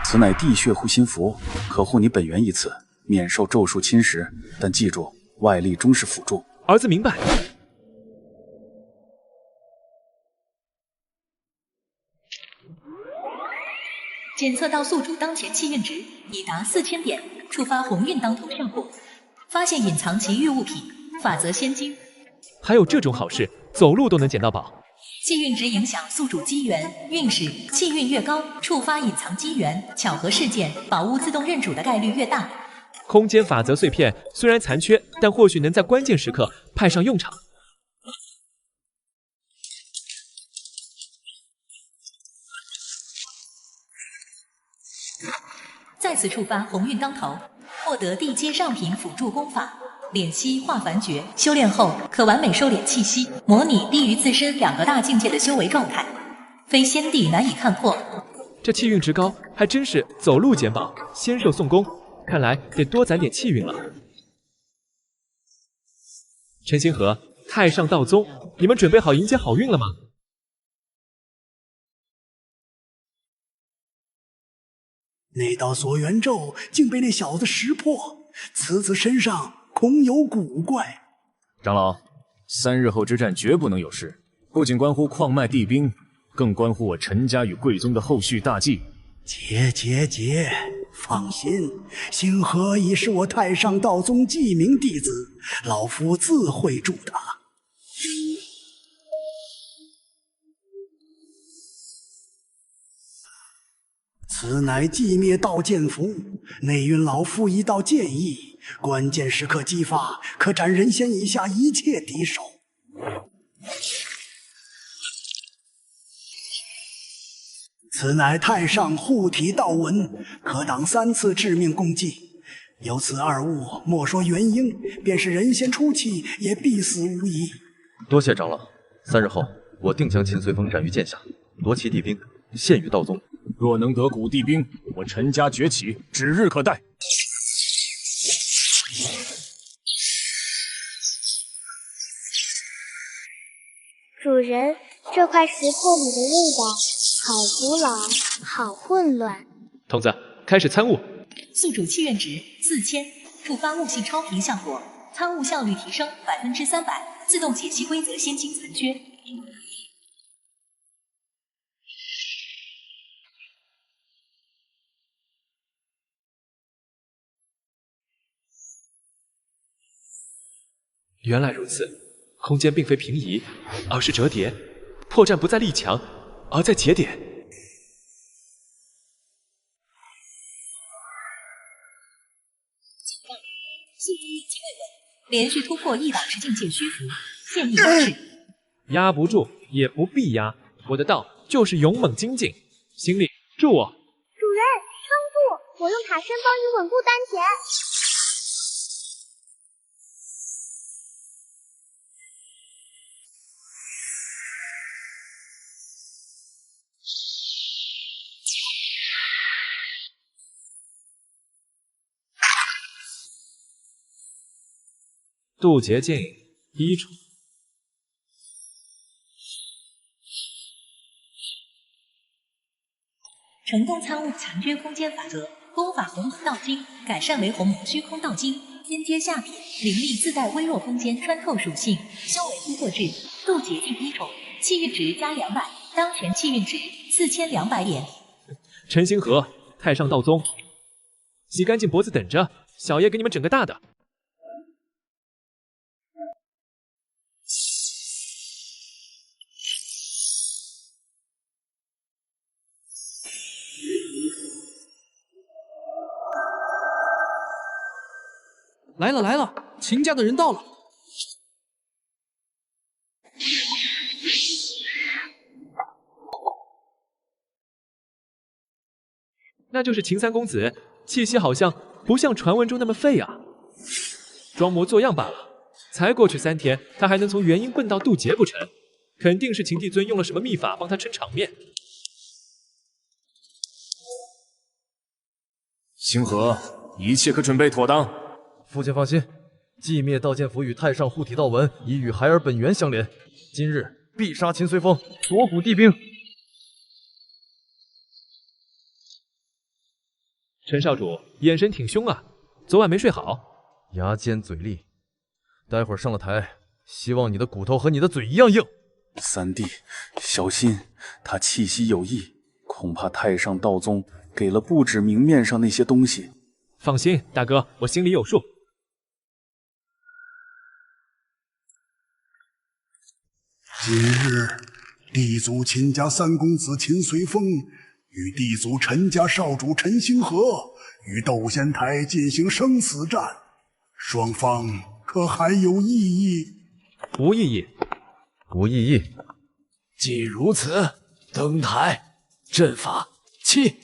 此乃地血护心符，可护你本源一次，免受咒术侵蚀。但记住，外力终是辅助。儿子明白。检测到宿主当前气运值已达4000点，触发鸿运当头效果。发现隐藏奇遇物品，法则仙晶。还有这种好事，走路都能捡到宝。气运值影响宿主机缘运势，气运越高，触发隐藏机缘、巧合事件、宝物自动认主的概率越大。空间法则碎片虽然残缺，但或许能在关键时刻派上用场。再次触发鸿运当头，获得地阶上品辅助功法敛息化凡诀，修炼后可完美收敛气息，模拟低于自身2个大境界的修为状态，非先帝难以看破。这气运值高，还真是走路捡宝，仙兽送功，看来得多攒点气运了。陈星河、太上道宗，你们准备好迎接好运了吗？那道锁元咒竟被那小子识破，此子身上恐有古怪。长老，3日后之战绝不能有失，不仅关乎矿脉地兵，更关乎我陈家与贵宗的后续大计。姐，放心，星河已是我太上道宗记名弟子，老夫自会助他。此乃寂灭道剑符，内蕴老夫一道剑意，关键时刻激发，可斩人仙以下一切敌手。此乃太上护体道文，可挡3次致命攻击。有此2物，莫说元婴，便是人仙初期也必死无疑。多谢长老，3日后我定将秦随风斩于剑下，夺其地兵，献于道宗。若能得古地兵，我陈家崛起指日可待。主人，这块石破里的味道好古老，好混乱。童子，开始参悟。宿主气运值4000，触发悟性超频效果，参悟效率提升300%，自动解析规则仙晶残缺。原来如此，空间并非平移，而是折叠。破绽不在力强，而在节点。宿主已经未稳，连续突破1把持境界虚符，现役压制。压不住，也不必压。我的道就是勇猛精进。行礼，助我。主人，撑住！我用塔身帮你稳固丹田。渡劫境1重。成功参悟残缺空间法则，功法鸿蒙道经改善为鸿蒙虚空道经，先阶下品，灵力自带微弱空间穿透属性，修为突破至渡劫境1重，气运值加200，当前气运值4200点。陈星河，太上道宗，洗干净脖子等着，小爷给你们整个大的。来了，秦家的人到了。那就是秦三公子，气息好像不像传闻中那么废啊，装模作样罢了。才过去3天，他还能从元婴蹦到渡劫不成？肯定是秦帝尊用了什么秘法帮他撑场面。星河，一切可准备妥当。父亲放心，寂灭道剑符与太上护体道文已与孩儿本源相连，今日必杀秦随风，夺谷地兵。陈少主眼神挺凶啊，昨晚没睡好。牙尖嘴利，待会儿上了台，希望你的骨头和你的嘴一样硬。三弟，小心，他气息有异，恐怕太上道宗给了不止明面上那些东西。放心，大哥，我心里有数。今日地族秦家三公子秦随风与地族陈家少主陈星河与窦仙台进行生死战，双方可还有异议？无异议，无异议。既如此，登台，阵法起。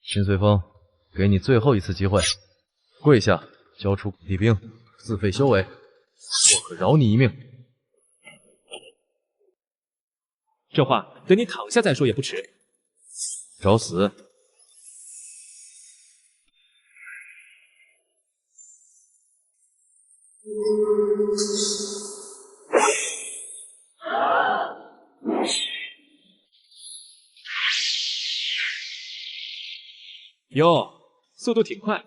秦随风，给你最后一次机会，跪下，交出地兵，自废修为，我可饶你一命。这话等你躺下再说也不迟。找死！哟，速度挺快，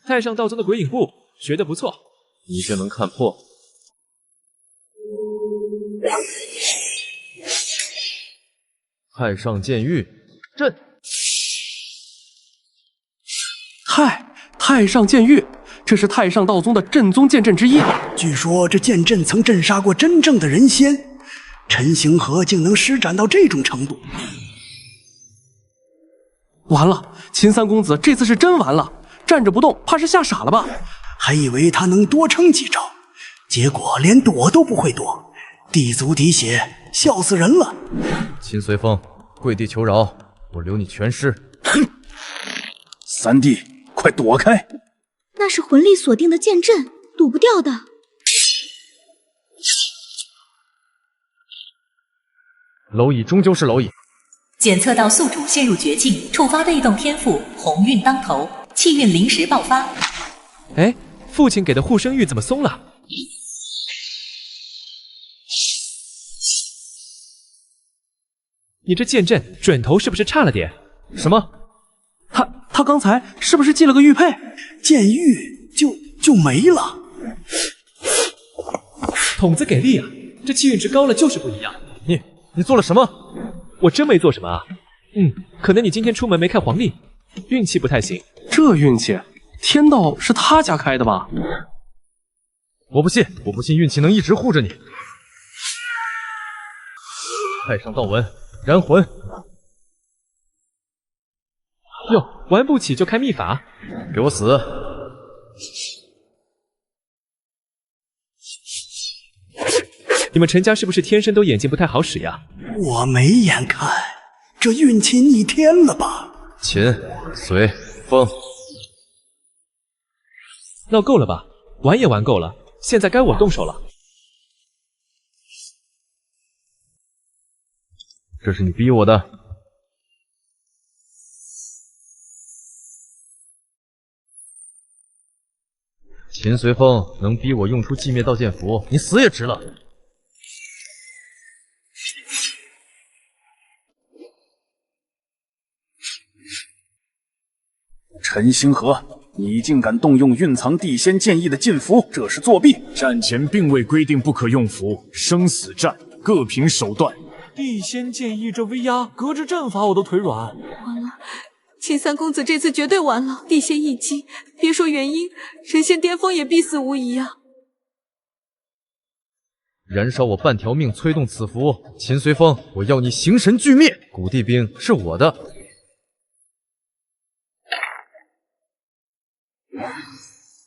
太上道宗的鬼影步学得不错。你就能看破？太上剑域，朕。太上剑域，这是太上道宗的镇宗剑阵之一。据说这剑阵曾镇杀过真正的人仙，陈星河竟能施展到这种程度。完了，秦三公子这次是真完了，站着不动，怕是吓傻了吧？还以为他能多撑几招，结果连躲都不会躲，地族滴血，笑死人了。秦随风，跪地求饶，我留你全尸。三弟，快躲开！那是魂力锁定的剑阵，躲不掉的。蝼蚁终究是蝼蚁。检测到宿主陷入绝境，触发被动天赋，鸿运当头，气运临时爆发。哎，父亲给的护身玉怎么松了？你这剑阵准头是不是差了点？什么？他刚才是不是记了个玉佩？剑玉就没了。筒子给力啊！这气运值高了就是不一样。你做了什么？我真没做什么啊。可能你今天出门没看黄历，运气不太行。这运气，天道是他家开的吧？我不信运气能一直护着你。太上道文，燃魂。哟，玩不起就开秘法，给我死！你们陈家是不是天生都眼睛不太好使呀？我没眼看，这运气逆天了吧？秦随风，闹够了吧？玩也玩够了，现在该我动手了。这是你逼我的。秦随风能逼我用出寂灭道剑符，你死也值了。陈星河，你竟敢动用蕴藏地仙剑意的禁符，这是作弊！战前并未规定不可用符，生死战各凭手段。地仙剑意这威压，隔着阵法我都腿软。完了，秦三公子这次绝对完了！地仙一击，别说元婴，人仙巅峰也必死无疑啊！燃烧我半条命，催动此符，秦随风，我要你形神俱灭！古地兵是我的。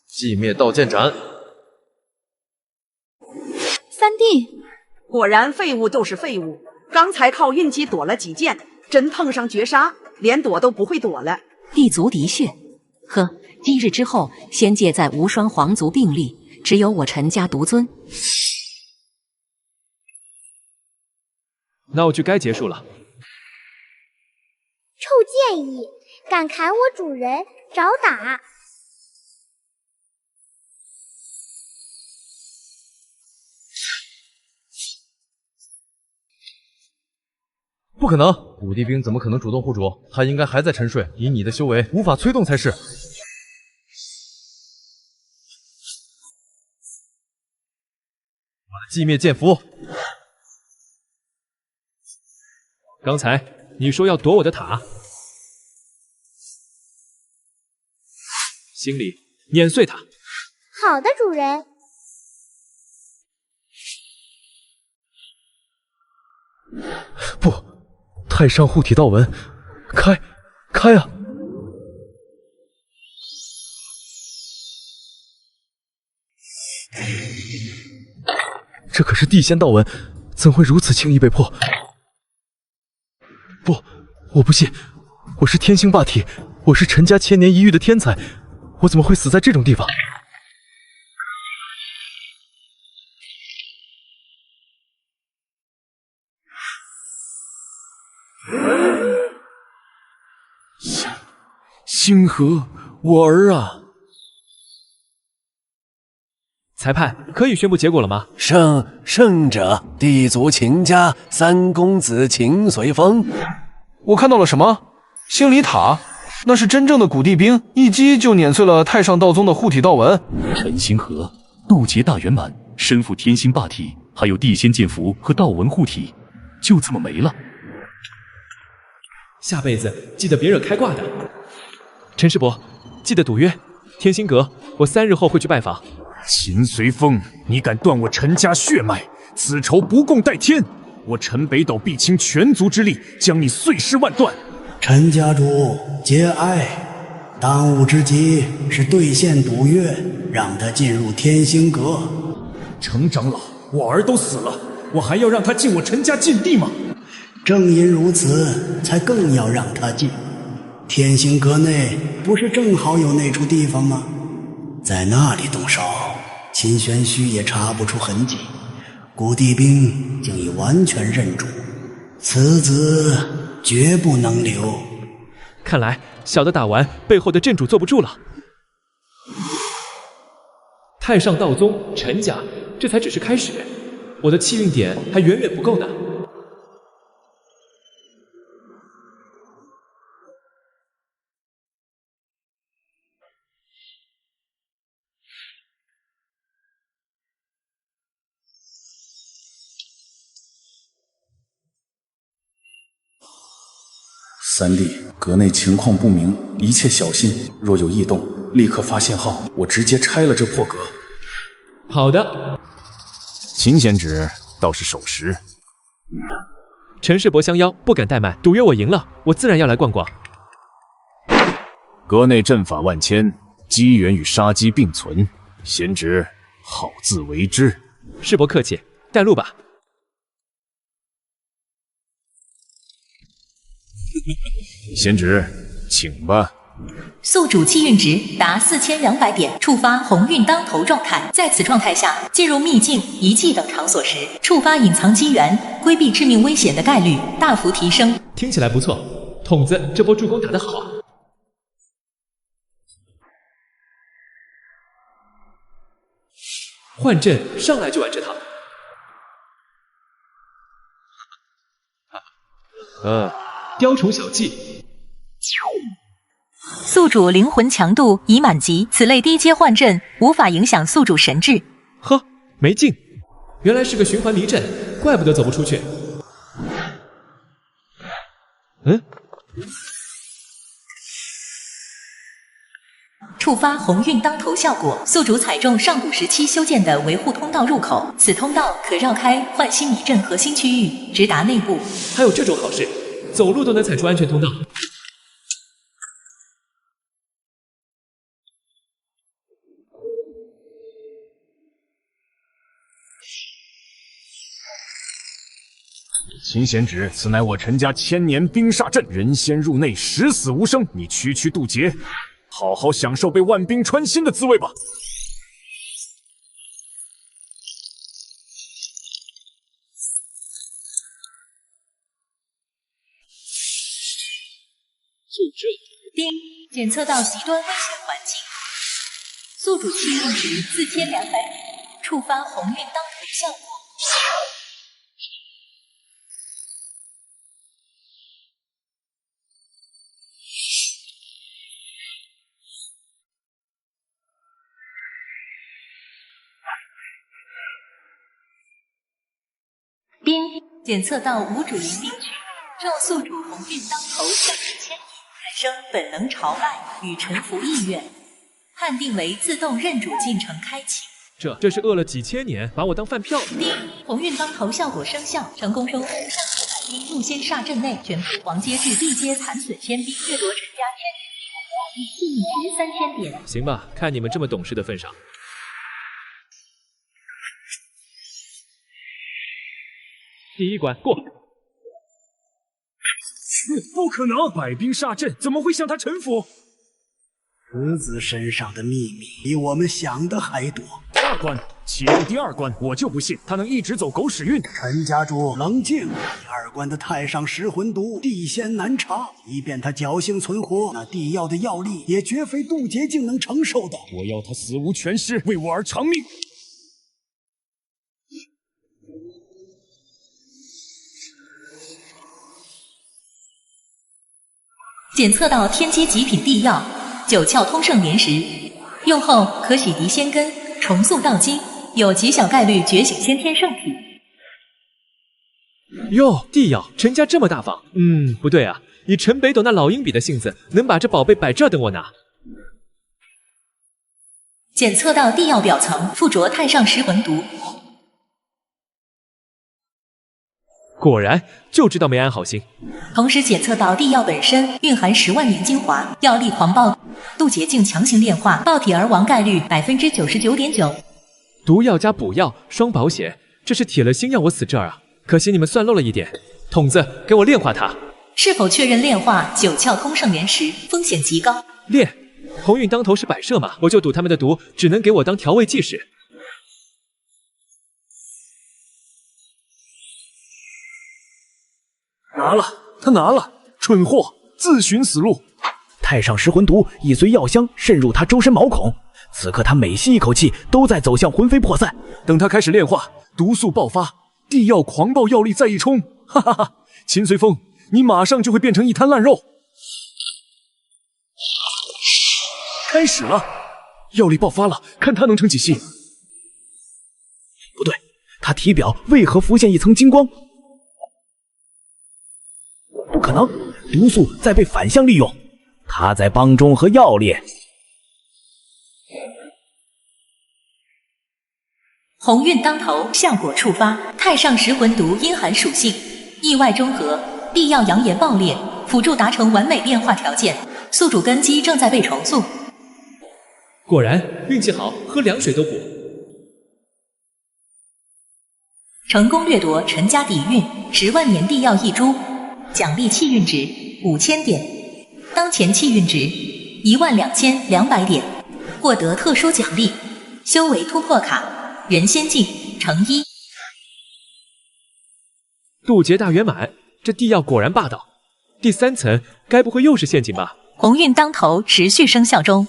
寂灭道剑斩。三弟，果然废物都是废物，刚才靠运气躲了几剑，真碰上绝杀，连躲都不会躲了。地族嫡血，呵，今日之后，仙界再无双皇族并立，只有我陈家独尊。闹剧该结束了。臭贱役，敢砍我主人，找打！不可能，古地兵怎么可能主动护主？他应该还在沉睡，以你的修为无法催动才是。我的寂灭剑符。刚才你说要夺我的塔，心里碾碎它。好的，主人。不，太上护体道纹，开啊！这可是地仙道纹，怎会如此轻易被破？不，我不信，我是天星霸体，我是陈家千年一遇的天才，我怎么会死在这种地方？星河，我儿啊！裁判可以宣布结果了吗？胜者地族秦家三公子秦随风。我看到了什么？星离塔，那是真正的古地兵，一击就碾碎了太上道宗的护体道纹。陈星河斗劫大圆满，身负天星霸体，还有地仙剑符和道纹护体，就这么没了。下辈子记得别惹开挂的。陈师伯，记得赌约，天心阁，我3日后会去拜访。秦随风，你敢断我陈家血脉，此仇不共戴天！我陈北斗必倾全族之力，将你碎尸万段。陈家主节哀，当务之急是兑现赌约，让他进入天星阁。程长老，我儿都死了，我还要让他进我陈家禁地吗？正因如此，才更要让他进。天星阁内不是正好有那处地方吗？在那里动手，秦玄虚也查不出痕迹。古地兵竟已完全认主，此子绝不能留。看来小的打完，背后的镇主坐不住了。太上道宗陈家，这才只是开始，我的气运点还远远不够呢。三弟，阁内情况不明，一切小心，若有异动，立刻发信号，我直接拆了这破阁。好的。秦贤侄倒是守时。陈世伯相邀，不敢怠慢，赌约我赢了，我自然要来逛逛。阁内阵法万千，机缘与杀机并存，贤侄好自为之。世伯客气，带路吧。贤侄，请吧。宿主气运值达4200点，触发鸿运当头状态。在此状态下，进入秘境、遗迹等场所时，触发隐藏机缘，规避致命危险的概率大幅提升。听起来不错，筒子这波助攻打得好。换阵上来就玩这套。雕虫小技。宿主灵魂强度已满级，此类低阶换阵无法影响宿主神智。呵，没劲，原来是个循环离阵，怪不得走不出去。触发鸿运当头效果，宿主踩中上古时期修建的维护通道入口，此通道可绕开幻星遗阵核心区域，直达内部。还有这种好事，走路都能踩出安全通道。秦贤侄，此乃我陈家千年冰煞阵，人仙入内，十死无生。你区区渡劫，好好享受被万冰穿心的滋味吧。丁，检测到极端危险环境，宿主气运值4200米，触发鸿运当头效果。丁，检测到无主灵兵区，受宿主鸿运当头向日牵引，产生本能朝拜与臣服意愿，判定为自动认主进程开启。这是饿了几千年，把我当饭票了。丁，鸿运当头效果生效，成功收服300兵入仙煞阵内，全部黄阶至地阶残损天兵，掠夺陈家天地幸运值3000点。行吧，看你们这么懂事的份上。第一关过。不可能！百兵煞阵怎么会向他臣服？此子身上的秘密比我们想的还多。第二关，启动第二关，我就不信他能一直走狗屎运。陈家主，冷静！第二关的太上食魂毒，地仙难查，即便他侥幸存活，那地药的药力也绝非渡劫境能承受的。我要他死无全尸，为我而偿命。检测到天阶极品地药9窍通圣莲石，用后可洗涤仙根，重塑道基，有极小概率觉醒先天圣体。哟，地药，陈家这么大方。不对啊，以陈北斗那老鹰比的性子，能把这宝贝摆这等我拿。检测到地药表层附着太上食魂毒，果然就知道没安好心。同时检测到地药本身蕴含10万年精华，药力狂暴，渡劫境强行炼化，爆体而亡概率99.9%。毒药加补药双保险，这是铁了心要我死这儿啊！可惜你们算漏了一点，筒子给我炼化它。是否确认炼化9窍通圣莲石风险极高？炼，鸿运当头是摆设嘛，我就赌他们的毒只能给我当调味剂使。拿了，他拿了，蠢货，自寻死路。太上食魂毒已随药香渗入他周身毛孔，此刻他每吸一口气，都在走向魂飞魄散。等他开始炼化，毒素爆发，地药狂暴药力再一冲，哈哈哈！秦随风，你马上就会变成一滩烂肉。开始了，药力爆发了，看他能撑几吸。不对，他体表为何浮现一层金光？不可能，毒素在被反向利用，他在帮中和药炼。鸿运当头效果触发，太上食魂毒阴寒属性，意外中和，地药阳炎爆裂，辅助达成完美炼化条件，宿主根基正在被重塑。果然运气好，喝凉水都补。成功掠夺陈家底蕴10万年地药一株，奖励气运值5000点，当前气运值12200点，获得特殊奖励，修为突破卡，人仙境成1。渡劫大圆满，这地药果然霸道。第3层该不会又是陷阱吧？鸿运当头持续生效中，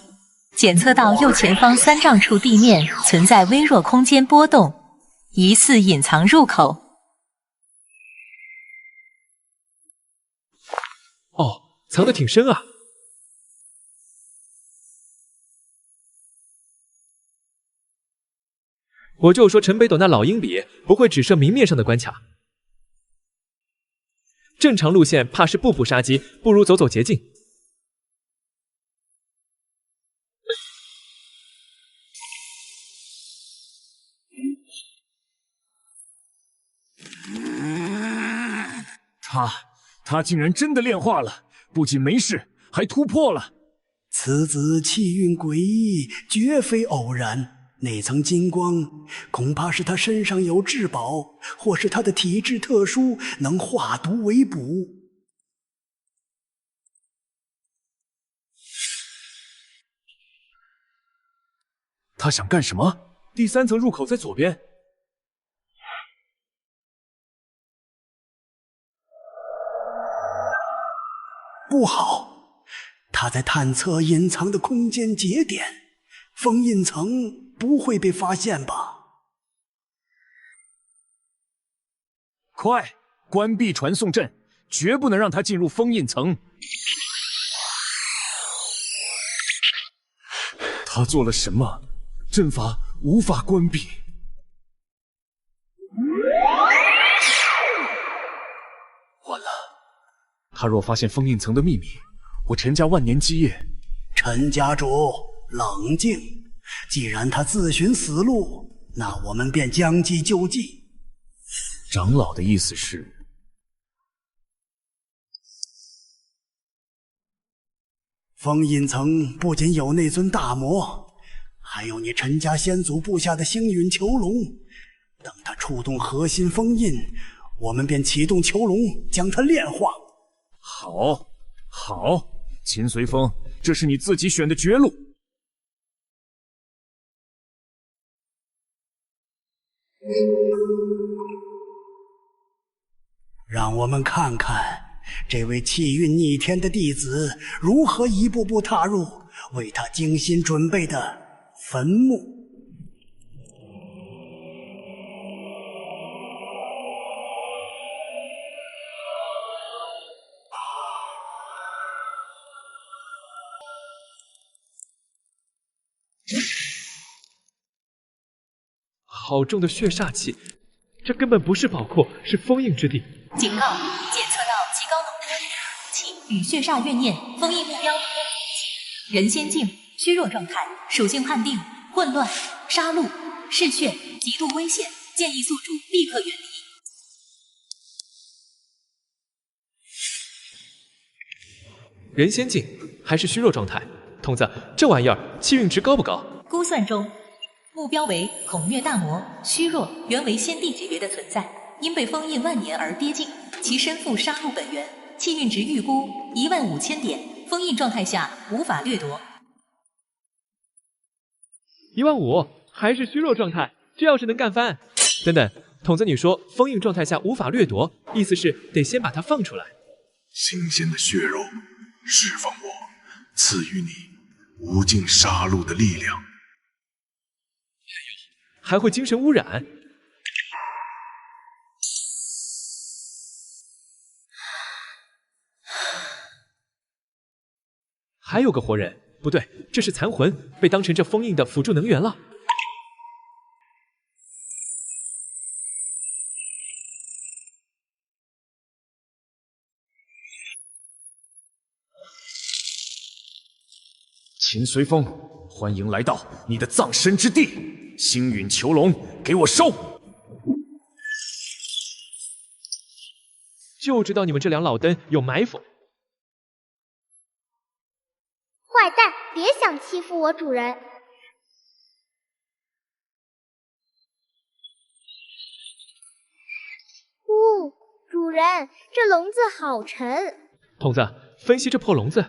检测到右前方3丈处地面存在微弱空间波动，疑似隐藏入口。哦，藏得挺深啊。我就说陈北斗那老鹰笔不会只设明面上的关卡，正常路线怕是步步杀机，不如走走捷径。他竟然真的炼化了，不仅没事，还突破了。此子气运诡异，绝非偶然。那层金光恐怕是他身上有至宝，或是他的体质特殊，能化毒为补。他想干什么？第3层入口在左边。不好，他在探测隐藏的空间节点，封印层不会被发现吧？快，关闭传送阵，绝不能让他进入封印层。他做了什么？阵法无法关闭。完了，他若发现封印层的秘密，我陈家万年基业……陈家主，冷静。既然他自寻死路，那我们便将计就计。长老的意思是，封印层不仅有那尊大魔，还有你陈家先祖部下的星陨囚龙。等他触动核心封印，我们便启动囚龙，将它炼化。好，好，秦随风，这是你自己选的绝路。让我们看看这位气运逆天的弟子如何一步步踏入为他精心准备的坟墓。好重的血煞气，这根本不是宝库，是封印之地。警告！检测到极高浓度气与血煞怨念，封印目标人仙境，虚弱状态，属性判定：混乱、杀戮、嗜血，极度危险，建议宿主立刻远离。人仙境还是虚弱状态，童子，这玩意儿气运值高不高？估算中。目标为孔虐大魔，虚弱，原为先帝级别的存在，因被封印万年而跌尽，其身负杀戮本源，气运值预估15000点，封印状态下无法掠夺。15000，还是虚弱状态，这要是能干翻。等等，筒子，你说封印状态下无法掠夺，意思是得先把它放出来。新鲜的血肉，释放我，赐予你无尽杀戮的力量。还会精神污染？还有个活人，不对，这是残魂，被当成这封印的辅助能源了。秦随风，欢迎来到你的葬身之地。星陨囚龙，给我收！就知道你们这两老登有埋伏。坏蛋，别想欺负我主人！主人，这笼子好沉。筒子，分析这破笼子。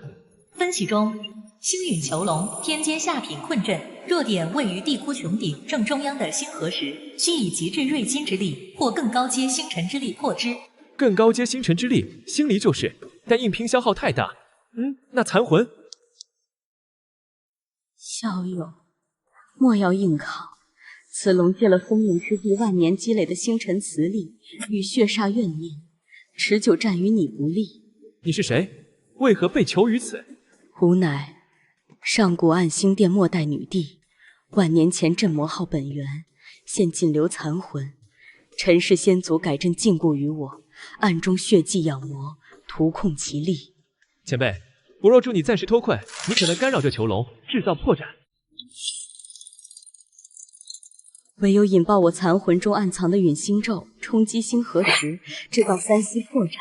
分析中。星陨囚龙天阶下品困阵，弱点位于地窟穹顶正中央的星河石，需以极致锐金之力或更高阶星辰之力破之。更高阶星辰之力，星离就是，但硬拼消耗太大。那残魂？小友，莫要硬扛，此龙借了封印之地万年积累的星辰磁力与血煞怨念，持久战于你不利。你是谁？为何被囚于此？吾乃上古暗星殿末代女帝，万年前镇魔号本源，现仅留残魂。陈氏先祖改阵禁锢于我，暗中血祭养魔，图控其力。前辈，不若助你暂时脱困，你可能干扰这囚笼，制造破绽。唯有引爆我残魂中暗藏的陨星咒，冲击星河石，制造3息破绽。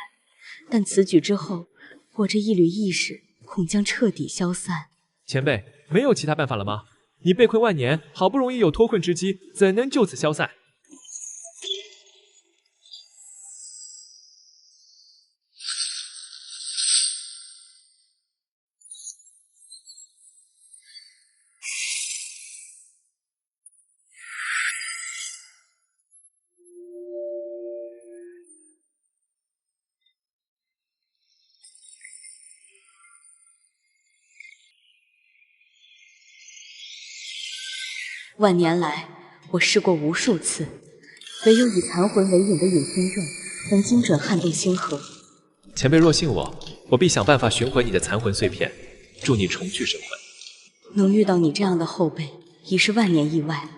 但此举之后，我这一缕意识恐将彻底消散。前辈，没有其他办法了吗？你被困万年，好不容易有脱困之机，怎能就此消散？万年来，我试过无数次，唯有以残魂为引的隐身咒能精准撼动星河。前辈若信我必想办法寻回你的残魂碎片，助你重聚神魂。能遇到你这样的后辈，已是万年意外。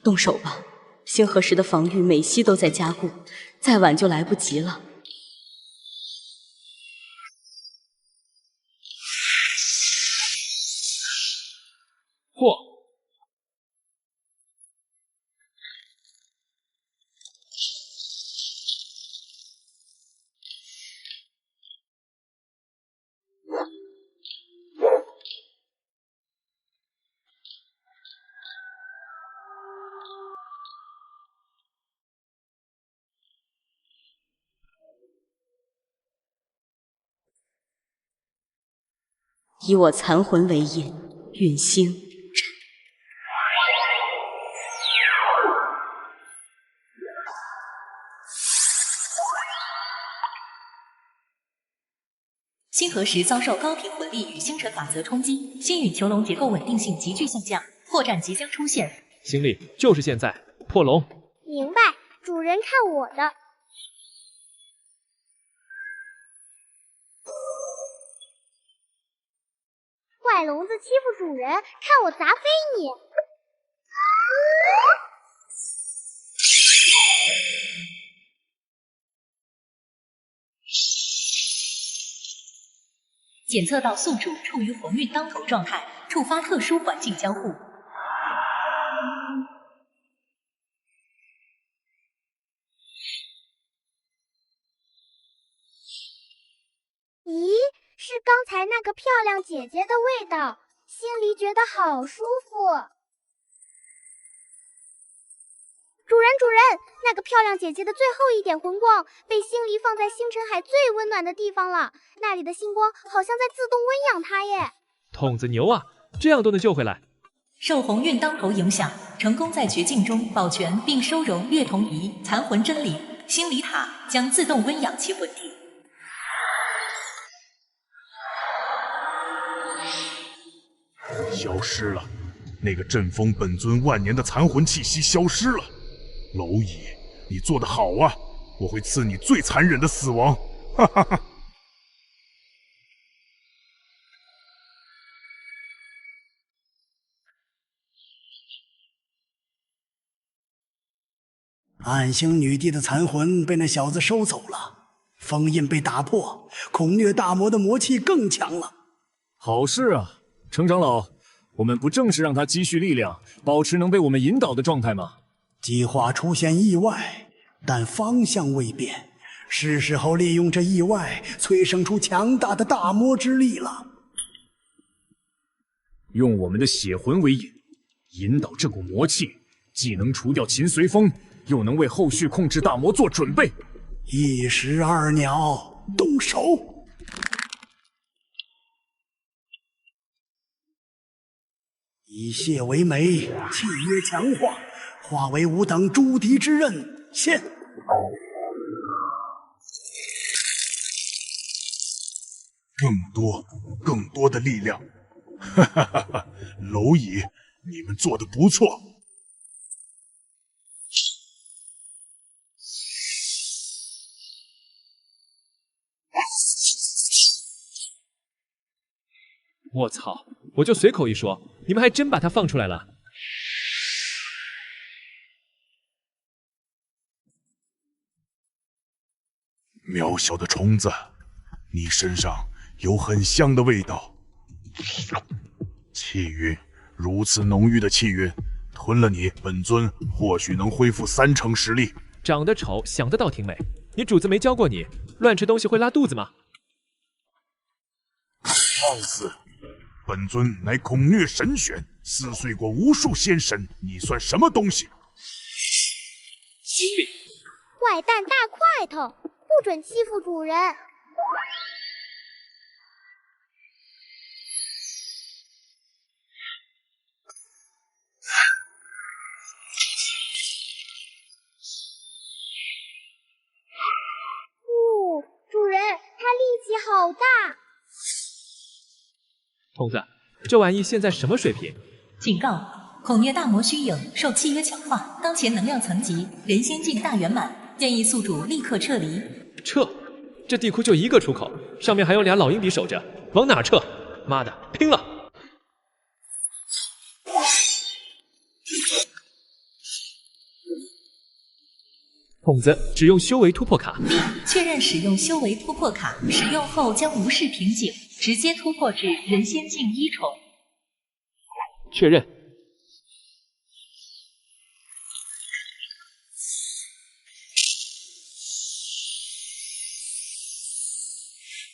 动手吧，星河石的防御每息都在加固，再晚就来不及了。嚯！以我残魂为引，运星阵。星河石遭受高频魂力与星辰法则冲击，星陨囚笼结构稳定性急剧下降，破绽即将出现。星力就是现在，破龙！明白，主人看我的。坏笼子欺负主人，看我砸飞你！检测到宿主处于魂运当头状态，触发特殊环境交互。咦，是刚才那个漂亮姐姐的味道，心里觉得好舒服。主人，那个漂亮姐姐的最后一点魂光被星离放在星辰海最温暖的地方了，那里的星光好像在自动温养它耶。筒子牛啊，这样都能救回来。受鸿运当头影响，成功在绝境中保全并收容月童仪残魂真灵，星离塔将自动温养其魂体。消失了，那个阵风本尊万年的残魂气息消失了。蝼蚁，你做得好啊！我会赐你最残忍的死亡！哈哈哈。暗星女帝的残魂被那小子收走了，封印被打破，恐虐大魔的魔气更强了。好事啊，程长老，我们不正是让他积蓄力量，保持能被我们引导的状态吗？计划出现意外，但方向未变，是时候利用这意外催生出强大的大魔之力了。用我们的血魂为引，引导这股魔气，既能除掉秦随风，又能为后续控制大魔做准备。一石二鸟，动手！以血为媒，契约强化，化为吾等诛敌之刃，现！更多的力量！哈哈哈哈！蝼蚁，你们做的不错。我操！我就随口一说，你们还真把他放出来了。渺小的虫子，你身上有很香的味道。气晕，如此浓郁的气晕，吞了你，本尊或许能恢复30%实力。长得丑，想得倒挺美。你主子没教过你，乱吃东西会拉肚子吗？放肆！本尊乃孔虐神选，撕碎过无数仙神，你算什么东西？坏蛋大块头，不准欺负主人！主人，他力气好大。童子，这玩意现在什么水平？警告：孔虐大魔虚影受契约强化，当前能量层级人仙境大圆满，建议宿主立刻撤离。撤？这地库就一个出口，上面还有俩老鹰比守着，往哪撤？妈的，拼了！筒子只用修为突破卡，确认使用修为突破卡，使用后将无视瓶颈，直接突破至人仙境1重。确认。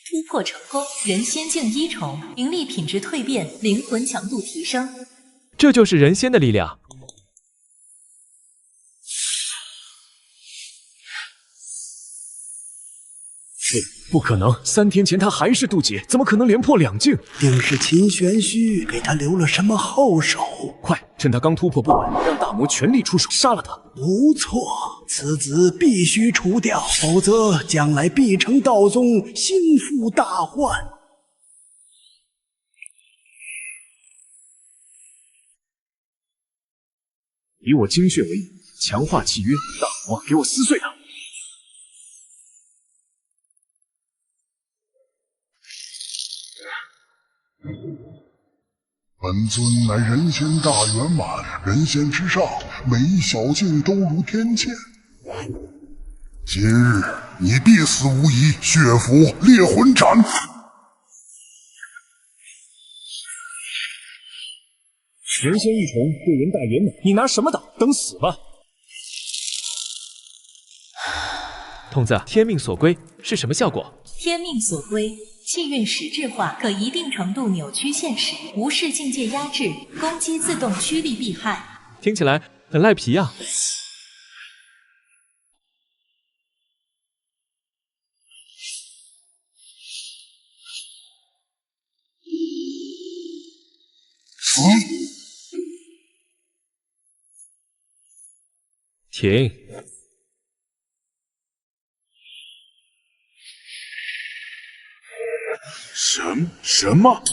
突破成功，人仙境1重，灵力品质蜕变，灵魂强度提升。这就是人仙的力量。不可能，3天前他还是渡劫，怎么可能连破2境？定是秦玄虚给他留了什么后手。快，趁他刚突破不稳，让大魔全力出手杀了他。不错，此子必须除掉，否则将来必成道宗心腹大患。以我精血为引，强化契约，大魔给我撕碎他！本尊乃人仙大圆满，人仙之上，每一小境都如天堑。今日你必死无疑，血符烈魂斩。人仙1重，对人大圆满，你拿什么挡？等死吧！筒子，天命所归是什么效果？天命所归。气运实质化，可一定程度扭曲现实，无视境界压制，攻击自动趋利避害。听起来很赖皮啊！停！什么？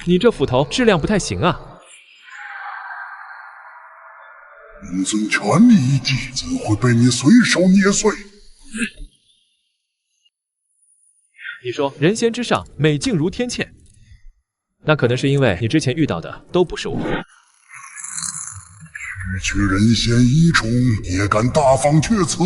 你这斧头质量不太行啊！本尊全力一击，怎会被你随手捏碎？你说人仙之上，美境如天堑，那可能是因为你之前遇到的都不是我。区区人仙1重，也敢大放厥词？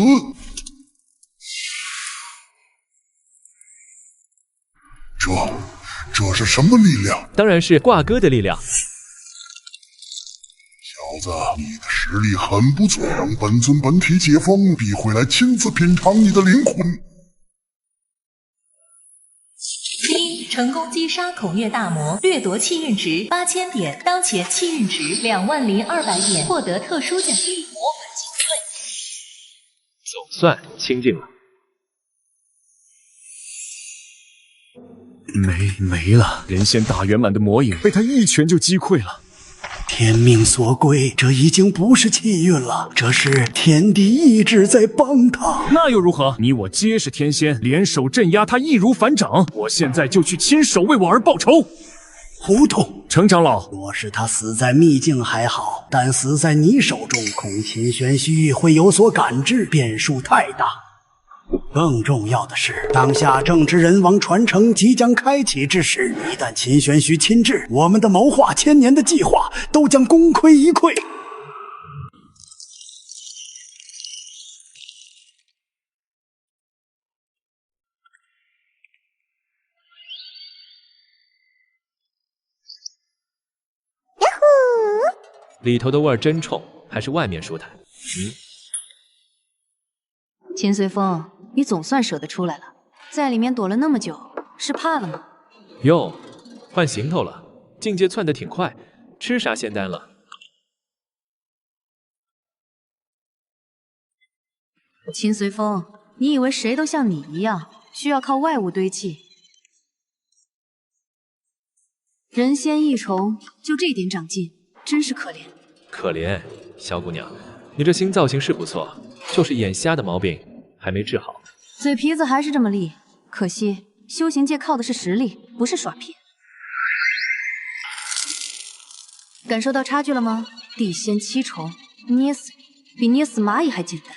这是什么力量？当然是挂钩的力量。小子，你的实力很不错，等本尊本体解封，必会来亲自品尝你的灵魂。1. 成功击杀孔虐大魔，掠夺气运值8000点，当前气运值20200点，获得特殊奖励魔魂精粹。总算清净了。没了，人仙大圆满的魔影被他一拳就击溃了。天命所归，这已经不是气运了，这是天地意志在帮他。那又如何？你我皆是天仙，联手镇压他，易如反掌。我现在就去亲手为我儿报仇。糊涂！程长老，若是他死在秘境还好，但死在你手中，恐秦玄虚会有所感知，变数太大。更重要的是，当下正值人王传承即将开启之时，一旦秦玄虚亲至，我们的谋划千年的计划都将功亏一篑。里头的味儿真冲，还是外面舒坦。秦随风，你总算舍得出来了，在里面躲了那么久，是怕了吗？哟，换行头了。境界窜得挺快，吃啥仙丹了？秦随风，你以为谁都像你一样需要靠外物堆砌？人仙异虫，就这点长进，真是可怜。可怜，小姑娘，你这新造型是不错，就是眼瞎的毛病还没治好。嘴皮子还是这么利，可惜修行界靠的是实力，不是耍骗。感受到差距了吗？地仙七重，捏死你比捏死蚂蚁还简单。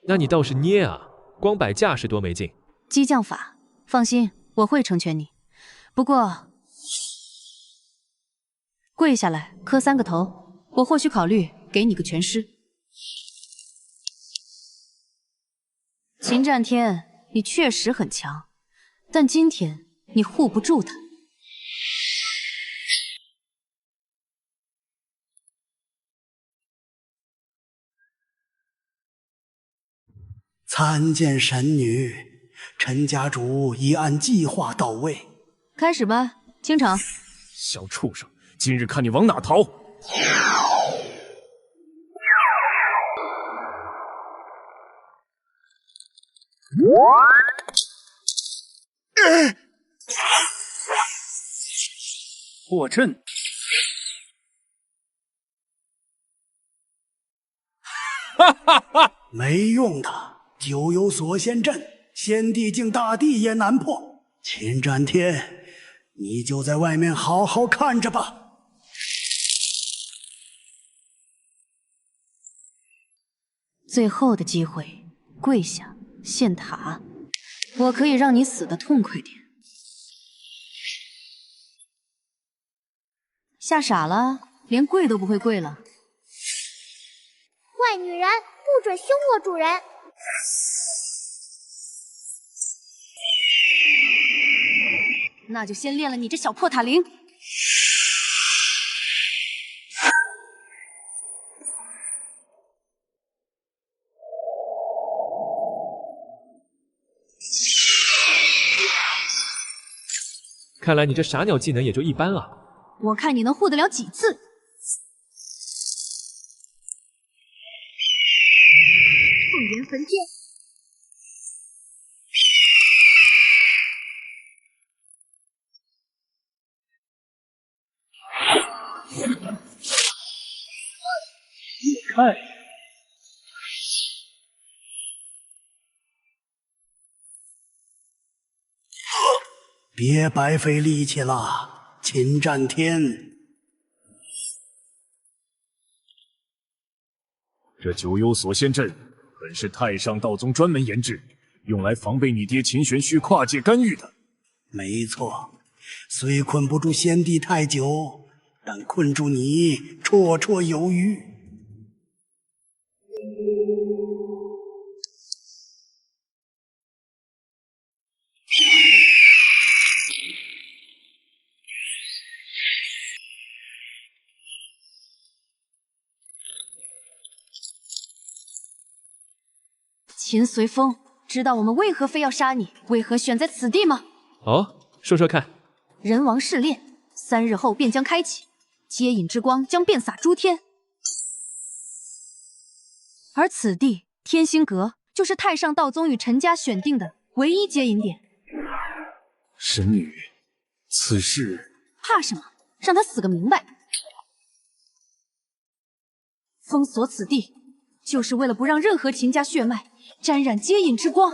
那你倒是捏啊，光摆架势多没劲。激将法，放心，我会成全你。不过，跪下来磕3个头，我或许考虑给你个全尸。秦战天，你确实很强，但今天你护不住他。参见神女，陈家主已按计划到位。开始吧，清场。小畜生，今日看你往哪逃！破阵！哈哈哈！没用的，九幽锁仙阵，先帝境大帝也难破。秦战天，你就在外面好好看着吧。最后的机会，跪下献塔，我可以让你死得痛快点。吓傻了，连跪都不会跪了。坏女人，不准凶我主人！那就先练了你这小破塔灵。看来你这傻鸟技能也就一般啊。我看你能护得了几次？凤元焚天。开！别白费力气了，秦战天。这九幽锁仙阵本是太上道宗专门研制，用来防备你爹秦玄虚跨界干预的。没错，虽困不住先帝太久，但困住你绰绰有余。秦随风，知道我们为何非要杀你，为何选在此地吗？哦，说说看。人王试炼，3日后便将开启，接引之光将遍洒诸天。而此地天心阁，就是太上道宗与陈家选定的唯一接引点。神女，此事怕什么？让他死个明白！封锁此地，就是为了不让任何秦家血脉沾染接引之光。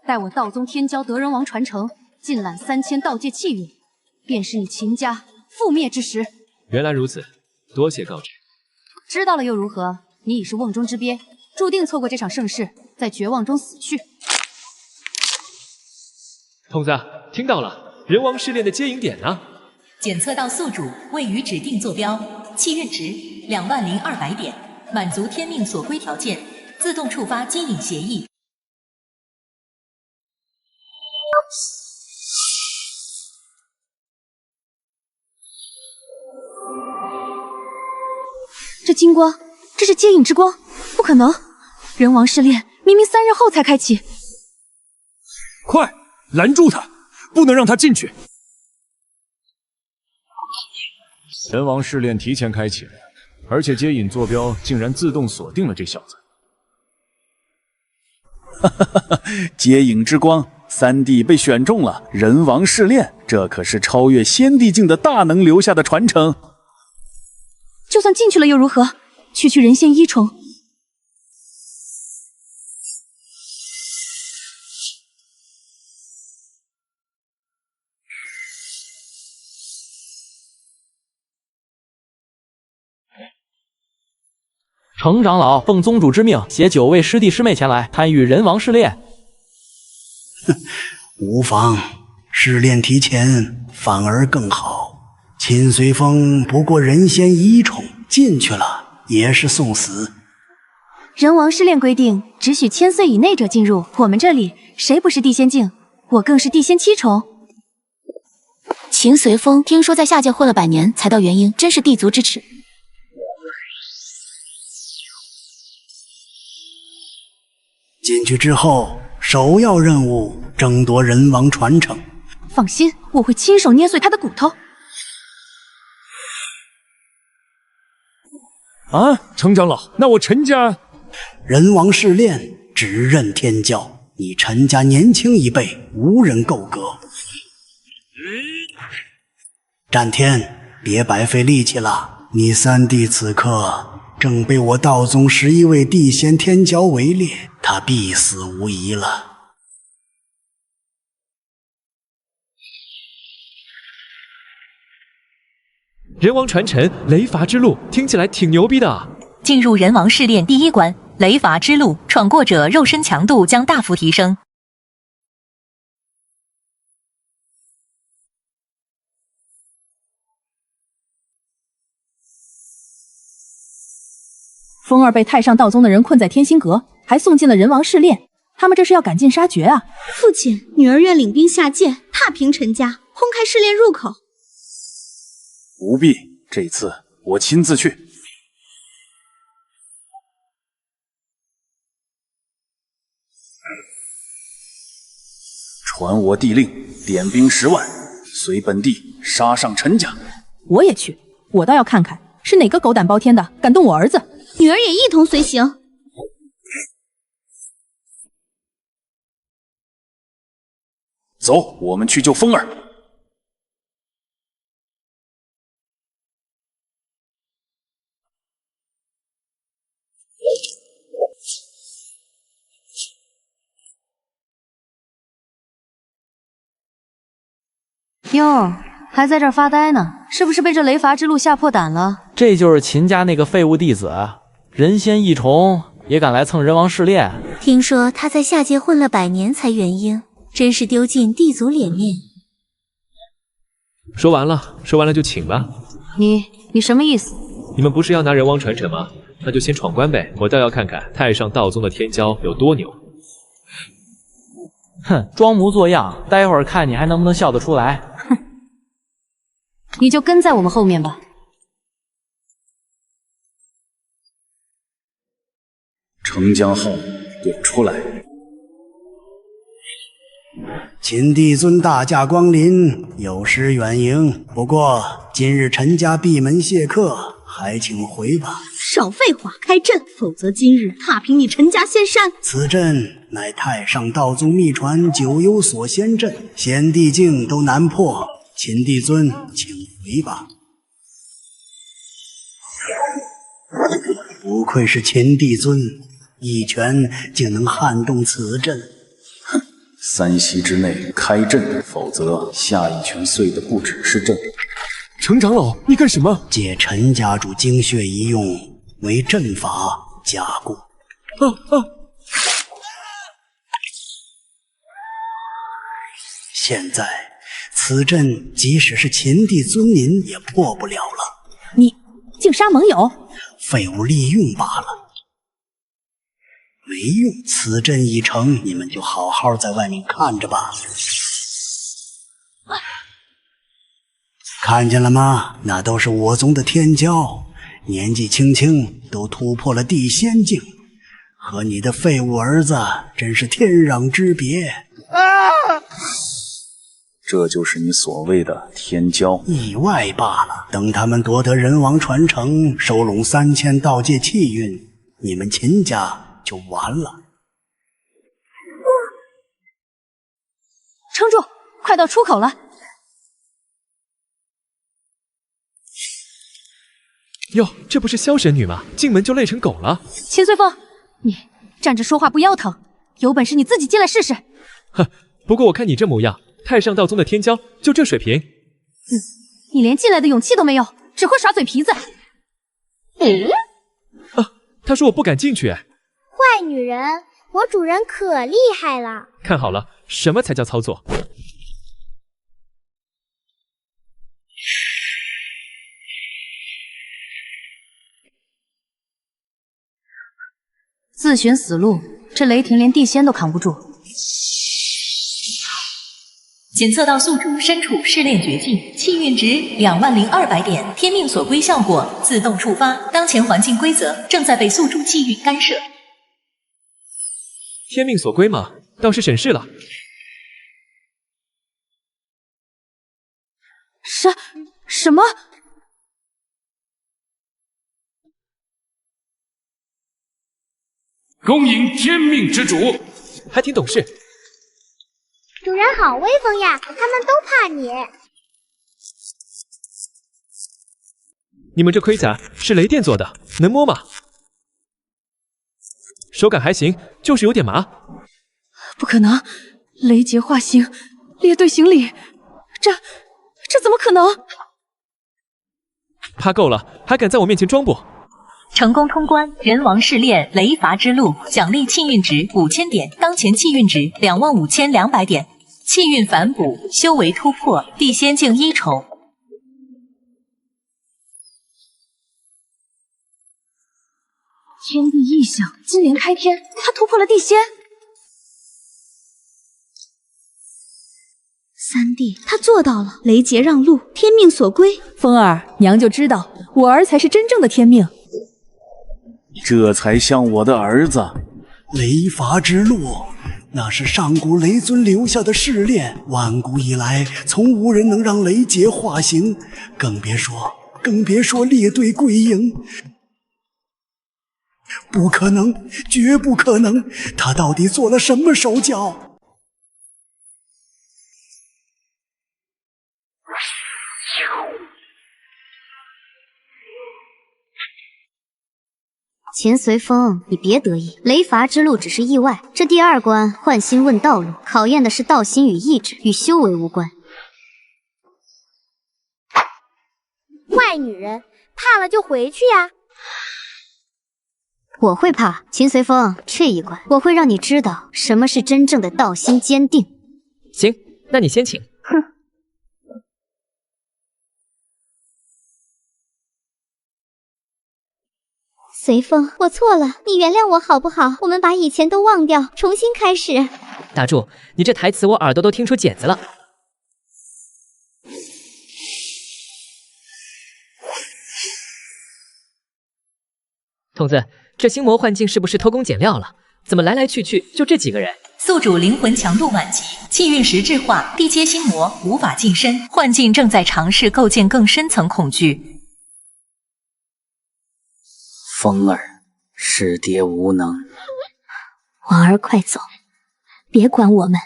待我道宗天骄德仁王传承，尽揽3000道界气运，便是你秦家覆灭之时。原来如此，多谢告知。知道了又如何？你已是瓮中之鳖，注定错过这场盛世，在绝望中死去。童子，听到了，人王试炼的接引点呢？检测到宿主位于指定坐标，气运值20200点，满足天命所归条件，自动触发接引协议。这金光，这是接引之光，不可能！人王试炼明明3日后才开启。快拦住他，不能让他进去！人王试炼提前开启了，而且接引坐标竟然自动锁定了这小子。接引之光，3弟被选中了，人王试炼，这可是超越先帝境的大能留下的传承。就算进去了又如何？区人仙一重。程长老奉宗主之命，携9位师弟师妹前来参与人王试炼。无妨，试炼提前反而更好。秦随风不过人仙1重，进去了也是送死。人王试炼规定，只许1000岁以内者进入。我们这里谁不是地仙境？我更是地仙7重。秦随风听说在下界混了100年才到元婴，真是地足之耻。进去之后，首要任务争夺人王传承。放心，我会亲手捏碎他的骨头。啊，程长老，那我陈家……人王试炼只认天骄，你陈家年轻一辈，无人够格。战天，别白费力气了，你3弟此刻正被我道宗11位地仙天骄围猎，他必死无疑了。人王传承雷伐之路听起来挺牛逼的啊！进入人王试炼第1关雷伐之路，闯过者肉身强度将大幅提升。风儿被太上道宗的人困在天心阁，还送进了人王试炼，他们这是要赶尽杀绝啊！父亲，女儿愿领兵下界，踏平陈家，轰开试炼入口。不必，这次我亲自去。传我帝令，点兵10万，随本地杀上陈家。我也去，我倒要看看是哪个狗胆包天的敢动我儿子。女儿也一同随行。走，我们去救风儿。哟，还在这儿发呆呢，是不是被这雷伐之路吓破胆了？这就是秦家那个废物弟子，人仙1重也敢来蹭人王试炼。听说他在下界混了100年才元婴，真是丢尽地族脸面。说完了就请吧。你什么意思？你们不是要拿人王传承吗？那就先闯关呗，我倒要看看太上道宗的天骄有多牛。哼，装模作样，待会儿看你还能不能笑得出来。哼，你就跟在我们后面吧。城江号点出来。秦帝尊大驾光临，有失远迎。不过今日陈家闭门谢客，还请回吧。少废话，开阵，否则今日踏平你陈家仙山。此阵乃太上道宗秘传九幽锁仙阵，先帝境都难破。秦帝尊，请回吧。不愧是秦帝尊，一拳竟能撼动此阵。哼，3息之内开阵，否则下一拳碎的不只是阵。程长老，你干什么？借陈家主精血一用，为阵法加固。现在此阵即使是秦帝尊您也破不了了。你竟杀盟友，废物利用罢了。没用，此阵已成，你们就好好在外面看着吧。看见了吗？那都是我宗的天骄，年纪轻轻都突破了地仙境，和你的废物儿子真是天壤之别。这就是你所谓的天骄？意外罢了。等他们夺得人王传承，收拢3000道界气运，你们秦家就完了。撑住，快到出口了。哟，这不是萧神女吗？进门就累成狗了。秦随风，你站着说话不腰疼，有本事你自己进来试试。哼，不过我看你这模样，太上道宗的天骄就这水平。你连进来的勇气都没有，只会耍嘴皮子。他说我不敢进去。坏女人，我主人可厉害了。看好了，什么才叫操作？自寻死路，这雷霆连地仙都扛不住。检测到宿主身处试炼绝境，气运值20200点，天命所归效果自动触发。当前环境规则正在被宿主气运干涉。天命所归嘛，倒是省事了。什么？恭迎天命之主，还挺懂事。主人好威风呀，他们都怕你。你们这盔甲是雷电做的，能摸吗？手感还行，就是有点麻。不可能，雷劫化形，列队行礼，这怎么可能？怕够了，还敢在我面前装不？成功通关人王试炼雷伐之路，奖励气运值5000点，当前气运值25200点，气运反哺，修为突破，地仙境1重。天地异象，金莲开天，他突破了地仙。三弟，他做到了，雷劫让路，天命所归。风儿，娘就知道我儿才是真正的天命。这才像我的儿子。雷伐之路，那是上古雷尊留下的试炼，万古以来从无人能让雷劫化形，更别说列队归营。不可能，绝不可能！他到底做了什么手脚？秦随风，你别得意，雷伐之路只是意外，这第2关换心问道路，考验的是道心与意志，与修为无关。坏女人，怕了就回去呀。我会怕，秦随风，这一关我会让你知道什么是真正的道心坚定。行，那你先请。哼。随风，我错了，你原谅我好不好？我们把以前都忘掉，重新开始。打住，你这台词我耳朵都听出茧子了。童子，这心魔幻境是不是偷工减料了？怎么来来去去就这几个人？宿主灵魂强度满级，气运实质化，地阶心魔无法近身，幻境正在尝试构建更深层恐惧。风儿，师爹无能。婉儿，快走，别管我们。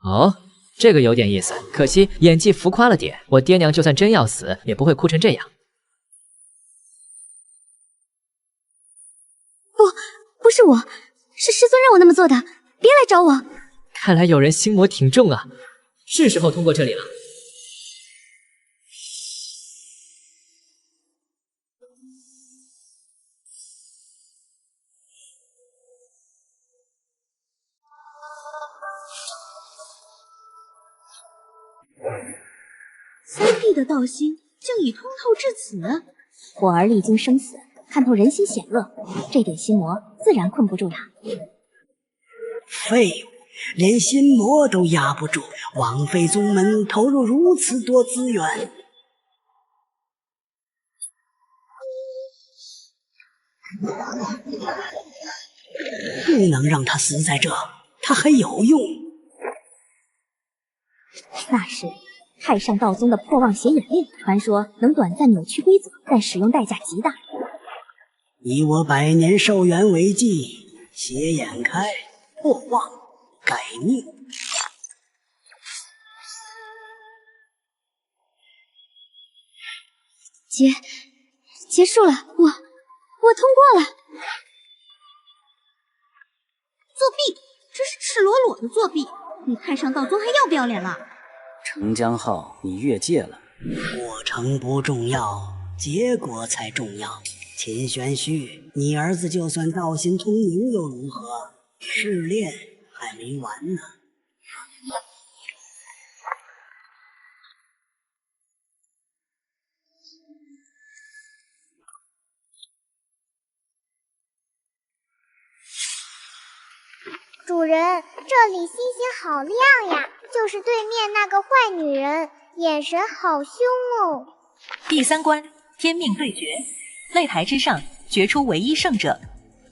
哦，这个有点意思，可惜演技浮夸了点。我爹娘就算真要死，也不会哭成这样。不是我，是师尊让我那么做的，别来找我。看来有人心魔挺重啊，是时候通过这里了。三弟的道心竟已通透至此，我儿历经生死，看透人心险恶，这点心魔自然困不住他。废物，连心魔都压不住，枉费宗门投入如此多资源。不能让他死在这，他还有用。那是太上道宗的破妄邪眼令，传说能短暂扭曲规则，但使用代价极大。以我百年寿元为记，邪眼开，破妄改命。结束了，我通过了。作弊，这是赤裸裸的作弊！你太上道宗还要不要脸了？程江浩，你越界了。过程不重要，结果才重要。秦玄虚，你儿子就算道心通明又如何？试炼还没完呢。主人，这里星星好亮呀，就是对面那个坏女人，眼神好凶哦。第3关，天命对决，擂台之上决出唯一胜者，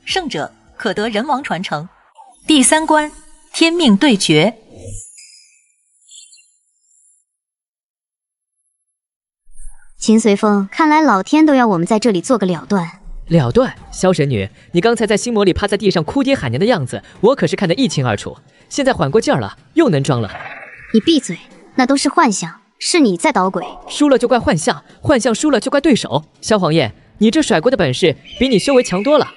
胜者可得人王传承。第3关，天命对决。秦随风，看来老天都要我们在这里做个了断。了断，萧神女，你刚才在心魔里趴在地上哭爹喊娘的样子，我可是看得一清二楚。现在缓过劲儿了，又能装了。你闭嘴，那都是幻象，是你在捣鬼。输了就怪幻象，幻象输了就怪对手。萧黄燕，你这甩锅的本事比你修为强多了。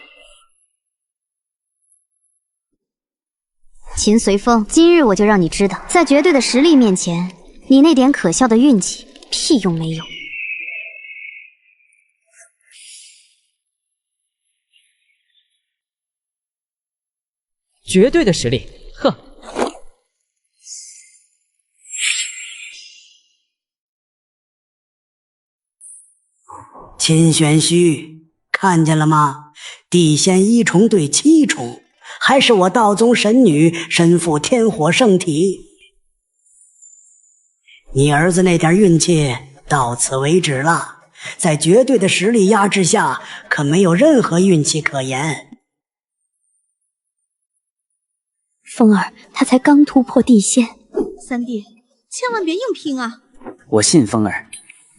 秦随风，今日我就让你知道，在绝对的实力面前，你那点可笑的运气屁用没有。绝对的实力，哼！秦玄虚，看见了吗？地仙1重对7重，还是我道宗神女身负天火圣体。你儿子那点运气到此为止了，在绝对的实力压制下，可没有任何运气可言。风儿，他才刚突破地仙。三弟，千万别硬拼啊！我信风儿。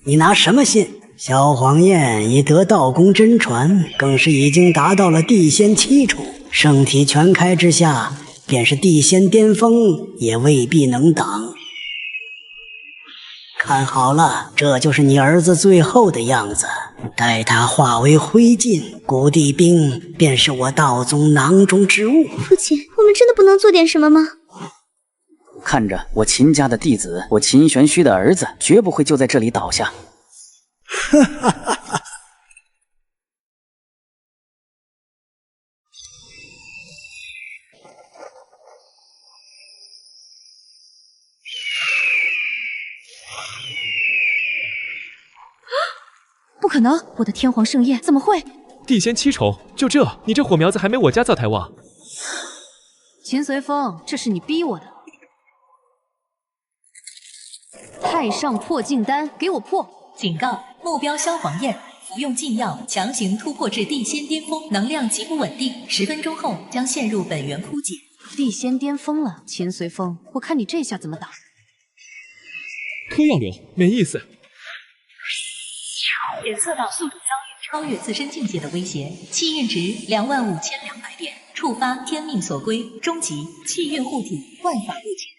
你拿什么信？萧黄燕已得道宫真传，更是已经达到了地仙7重，圣体全开之下，便是地仙巅峰也未必能挡。看好了，这就是你儿子最后的样子。待他化为灰烬，古地冰便是我道宗囊中之物。父亲，我们真的不能做点什么吗？看着我秦家的弟子，我秦玄虚的儿子，绝不会就在这里倒下。哈哈哈哈！不可能！我的天皇盛宴怎么会？地仙7重，就这，你这火苗子还没我家灶台旺。秦随风，这是你逼我的。太上破境丹，给我破！警告：目标萧黄燕，服用禁药，强行突破至地仙巅峰，能量极不稳定，10分钟后将陷入本源枯竭。地仙巅峰了，秦随风，我看你这下怎么打？嗑药流，没意思。检测到宿主遭遇超越自身境界的威胁，气运值25200点，触发天命所归，终极气运护体，万法不侵。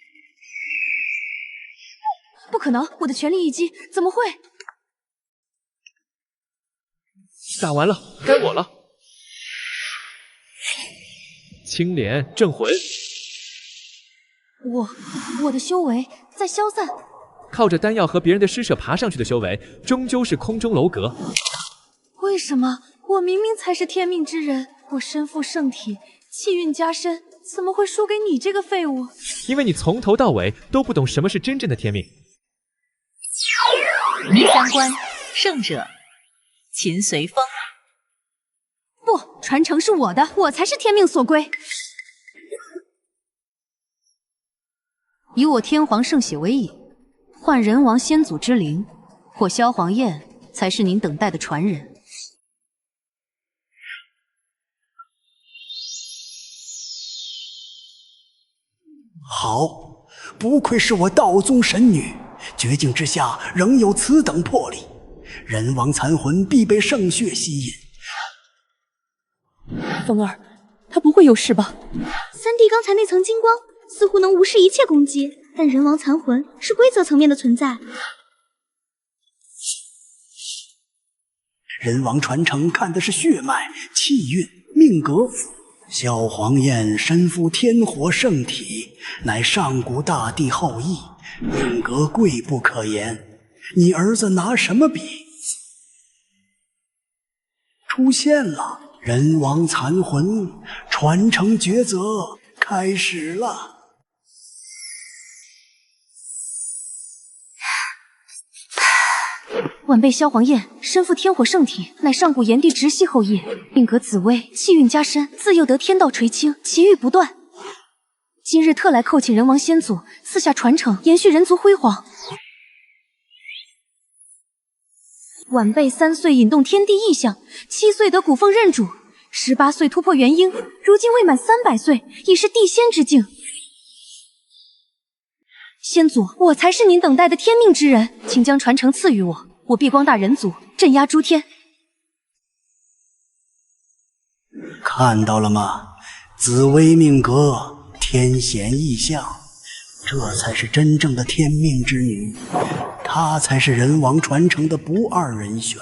不可能！我的全力一击，怎么会？打完了，该我了。青莲镇魂，我的修为在消散。靠着丹药和别人的施舍爬上去的修为，终究是空中楼阁。为什么我明明才是天命之人，我身负圣体，气运加深，怎么会输给你这个废物？因为你从头到尾都不懂什么是真正的天命。第3关，胜者秦随风。不，传承是我的，我才是天命所归。以我天皇圣血为引，换人王先祖之灵，我萧黄燕才是您等待的传人。好，不愧是我道宗神女，绝境之下仍有此等魄力。人王残魂必被圣血吸引。风儿，他不会有事吧？三弟刚才那层金光似乎能无视一切攻击，但人王残魂是规则层面的存在。人王传承看的是血脉、气运、命格。萧黄燕身负天火圣体，乃上古大帝后裔，命格贵不可言。你儿子拿什么比？出现了，人王残魂传承抉择开始了。晚辈萧黄燕身负天火圣体，乃上古炎帝直系后裔，命格紫薇，气运加深，自幼得天道垂青，奇遇不断。今日特来叩请人王先祖赐下传承，延续人族辉煌。晚辈3岁引动天地异象，7岁得古凤认主，18岁突破元婴，如今未满300岁，已是地仙之境。先祖，我才是您等待的天命之人，请将传承赐予我，我必光大人族，镇压诸天。看到了吗？紫薇命格，天显异象，这才是真正的天命之女，她才是人王传承的不二人选。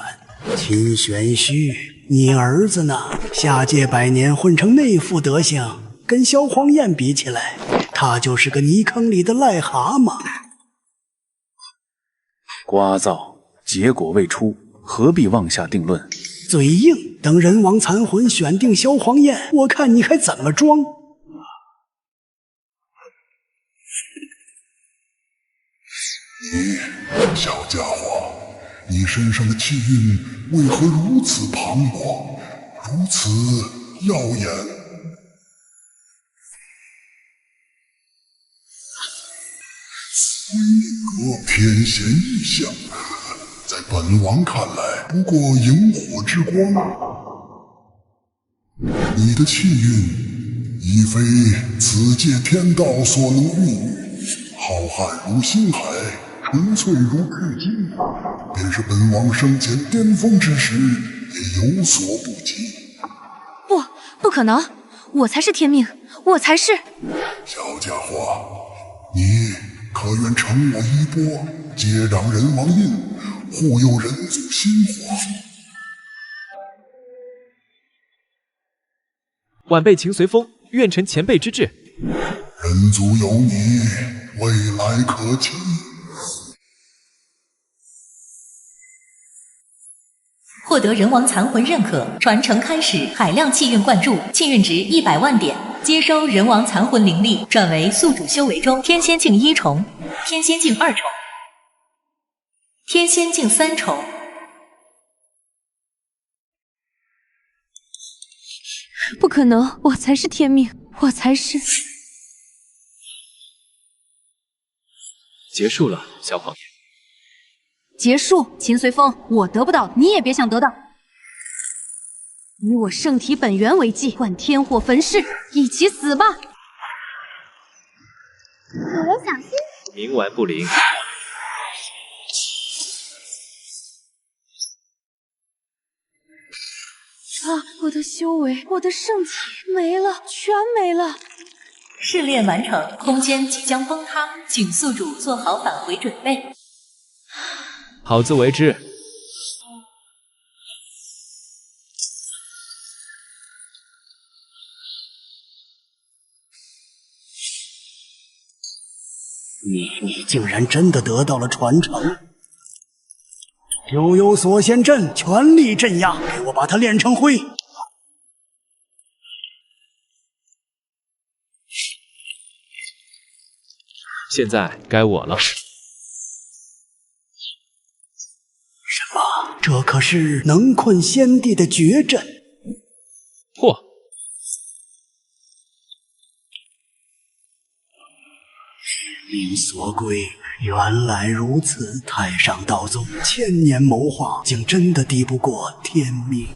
秦玄虚，你儿子呢？下界100年混成那副德行，跟萧黄燕比起来，他就是个泥坑里的癞蛤蟆。聒噪，结果未出，何必妄下定论？嘴硬，等人王残魂选定萧黄燕，我看你还怎么装？你小家伙，你身上的气运为何如此磅礴，如此耀眼？命格天显异象，在本王看来，不过萤火之光。你的气运已非此界天道所能孕育，浩瀚如星海，纯粹如至金，便是本王生前巅峰之时也有所不及。不可能，我才是天命，我才是。小家伙，你可愿承我衣钵，接掌人王印，护佑人族兴华？晚辈秦随风，愿承前辈之志。人族有你，未来可期。获得人王残魂认可，传承开始，海量气运灌注，气运值100万点。接收人王残魂灵力，转为宿主修为中天仙境1重、天仙境2重、天仙境3重。不可能，我才是天命，我才是。结束了，萧黄燕。结束，秦随风，我得不到，你也别想得到。以我圣体本源为祭，换天火焚尸，一起死吧！主人小心！冥顽不灵。我的修为，我的圣体没了，全没了。试炼完成，空间即将崩塌，请宿主做好返回准备。好自为之。你竟然真的得到了传承！九幽锁仙阵全力镇压，给我把它炼成灰！现在该我了。什么？这可是能困先帝的绝阵！嚯！命所归，原来如此。太上道宗千年谋划，竟真的敌不过天命。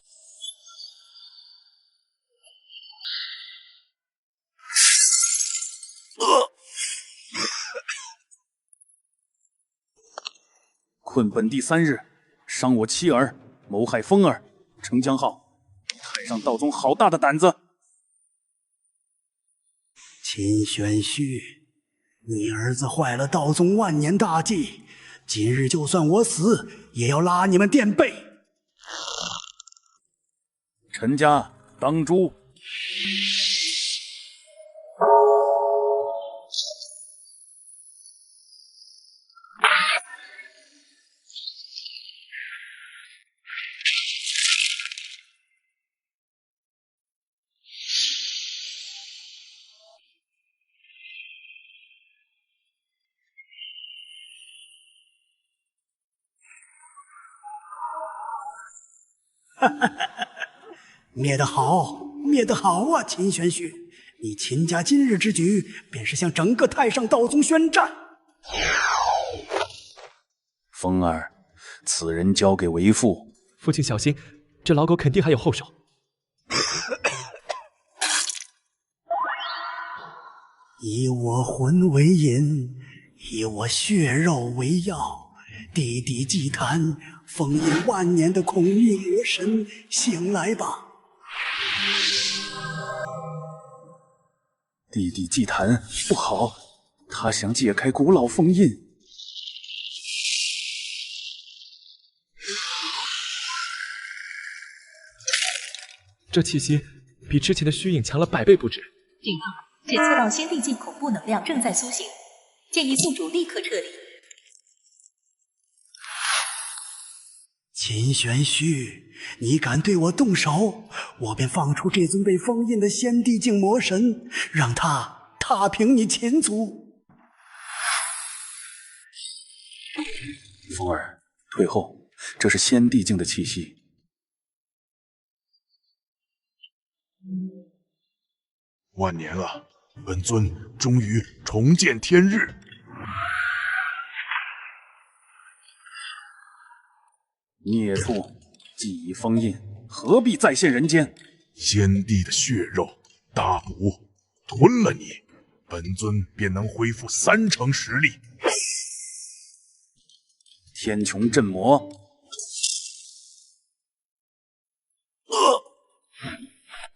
困本地3日，伤我妻儿，谋害风儿。程江浩，太上道宗好大的胆子！秦玄虚，你儿子坏了道宗万年大计，今日就算我死，也要拉你们垫背。陈家当诛！灭得好，灭得好啊！秦玄虚，你秦家今日之举，便是向整个太上道宗宣战。风儿，此人交给为父。父亲小心，这老狗肯定还有后手。以我魂为引，以我血肉为药，地地祭坛，封印万年的孔玉魔神，醒来吧！地地祭坛不好，他想解开古老封印。这气息比之前的虚影强了100倍不止。警告，检测到先帝境恐怖能量正在苏醒，建议宿主立刻撤离。秦玄虚，你敢对我动手，我便放出这尊被封印的先帝境魔神，让他踏平你秦族。风儿，退后，这是先帝境的气息。万年了，本尊终于重见天日。孽畜，既已封印，何必再现人间？先帝的血肉大补，吞了你，本尊便能恢复30%实力。天穹镇魔，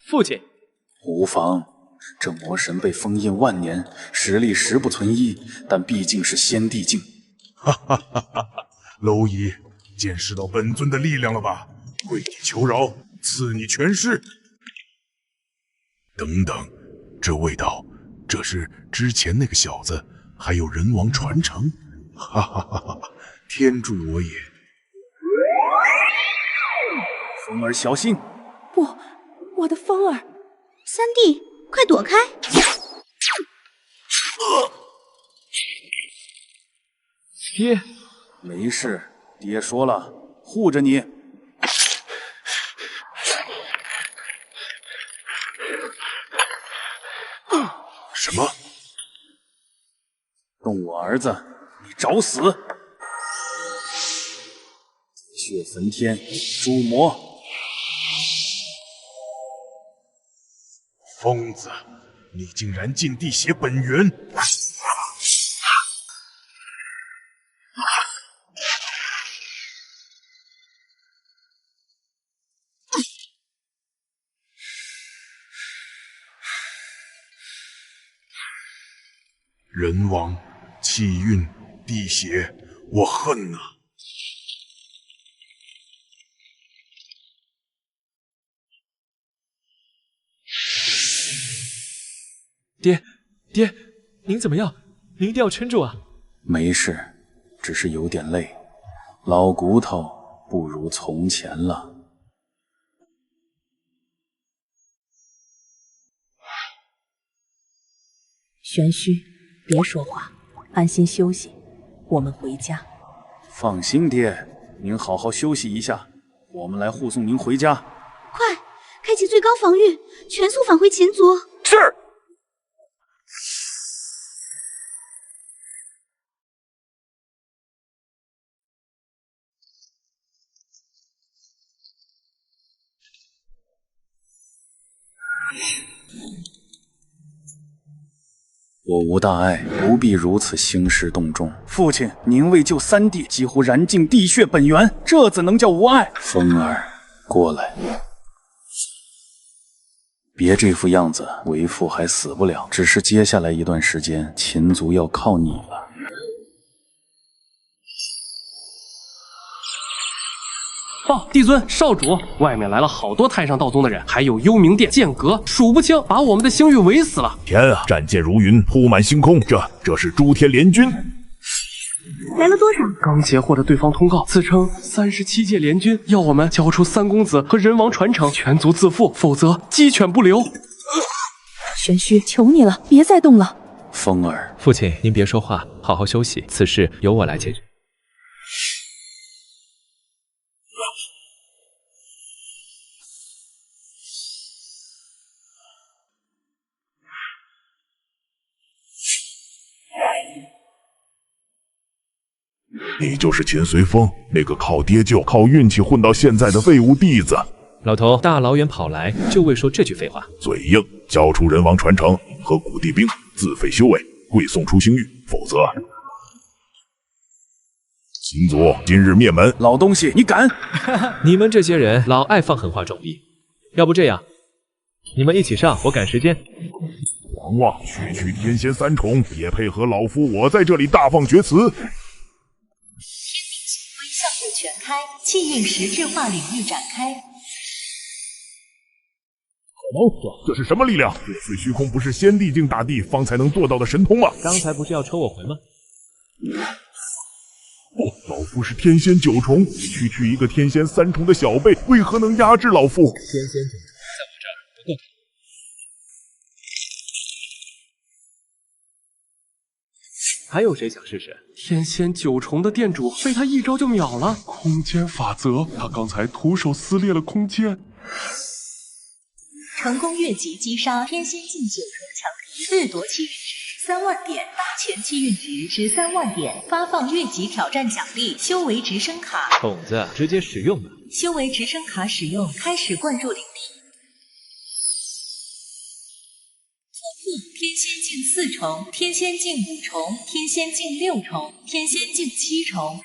父亲，无妨。这魔神被封印万年，实力实不存一，但毕竟是先帝境。哈哈哈哈！蝼蚁，见识到本尊的力量了吧？跪地求饶，赐你全尸。等等，这味道，这是之前那个小子，还有人王传承。哈哈哈哈！天助我也！风儿小心！不，我的风儿，三弟，快躲开！爹，没事，爹说了，护着你。什么？动我儿子，你找死！血焚天，诛魔！疯子，你竟然尽地血本源！人王、气运、地血，我恨啊！爹，您怎么样？您一定要撑住啊！没事，只是有点累，老骨头不如从前了。玄虚，别说话，安心休息，我们回家。放心，爹，您好好休息一下，我们来护送您回家。快，开启最高防御，全速返回秦族。是。我无大碍，不必如此兴师动众。父亲，您为救三弟，几乎燃尽地血本源，这怎能叫无爱？风儿，过来。别这副样子，为父还死不了，只是接下来一段时间，秦族要靠你了。报帝尊少主，外面来了好多太上道宗的人，还有幽冥殿、剑阁，数不清，把我们的星域围死了。天啊，战舰如云，铺满星空，这是诸天联军。来了多少？刚截获的对方通告，自称37届联军，要我们交出三公子和人王传承，全族自负，否则鸡犬不留。玄虚，求你了，别再动了。风儿，父亲，您别说话，好好休息，此事由我来解决。你就是秦随风，那个靠爹救、靠运气混到现在的废物弟子。老头大老远跑来，就为说这句废话。嘴硬，交出人王传承和古地兵，自废修为，跪送出星域，否则秦族今日灭门。老东西，你敢？你们这些人老爱放狠话装逼，要不这样，你们一起上，我赶时间。王旺，区天仙三重，也配合老夫我在这里大放厥词。项目全开，气运实质化领域展开。这是什么力量？破碎虚空不是先帝境大帝方才能做到的神通吗？刚才不是要抽我魂吗？老夫是天仙九重，区一个天仙三重的小辈，为何能压制老夫？天仙九重在我这儿不够。还有谁想试试？天仙九重的店主被他一招就秒了。空间法则，他刚才徒手撕裂了空间。成功越级击杀天仙境九重强敌，掠夺气运值3万点，当前气运值13万点，发放越级挑战奖励，修为直升卡。筒子直接使用吧。修为直升卡使用，开始灌注领地。天仙境4重，天仙境5重，天仙境6重，天仙境7重。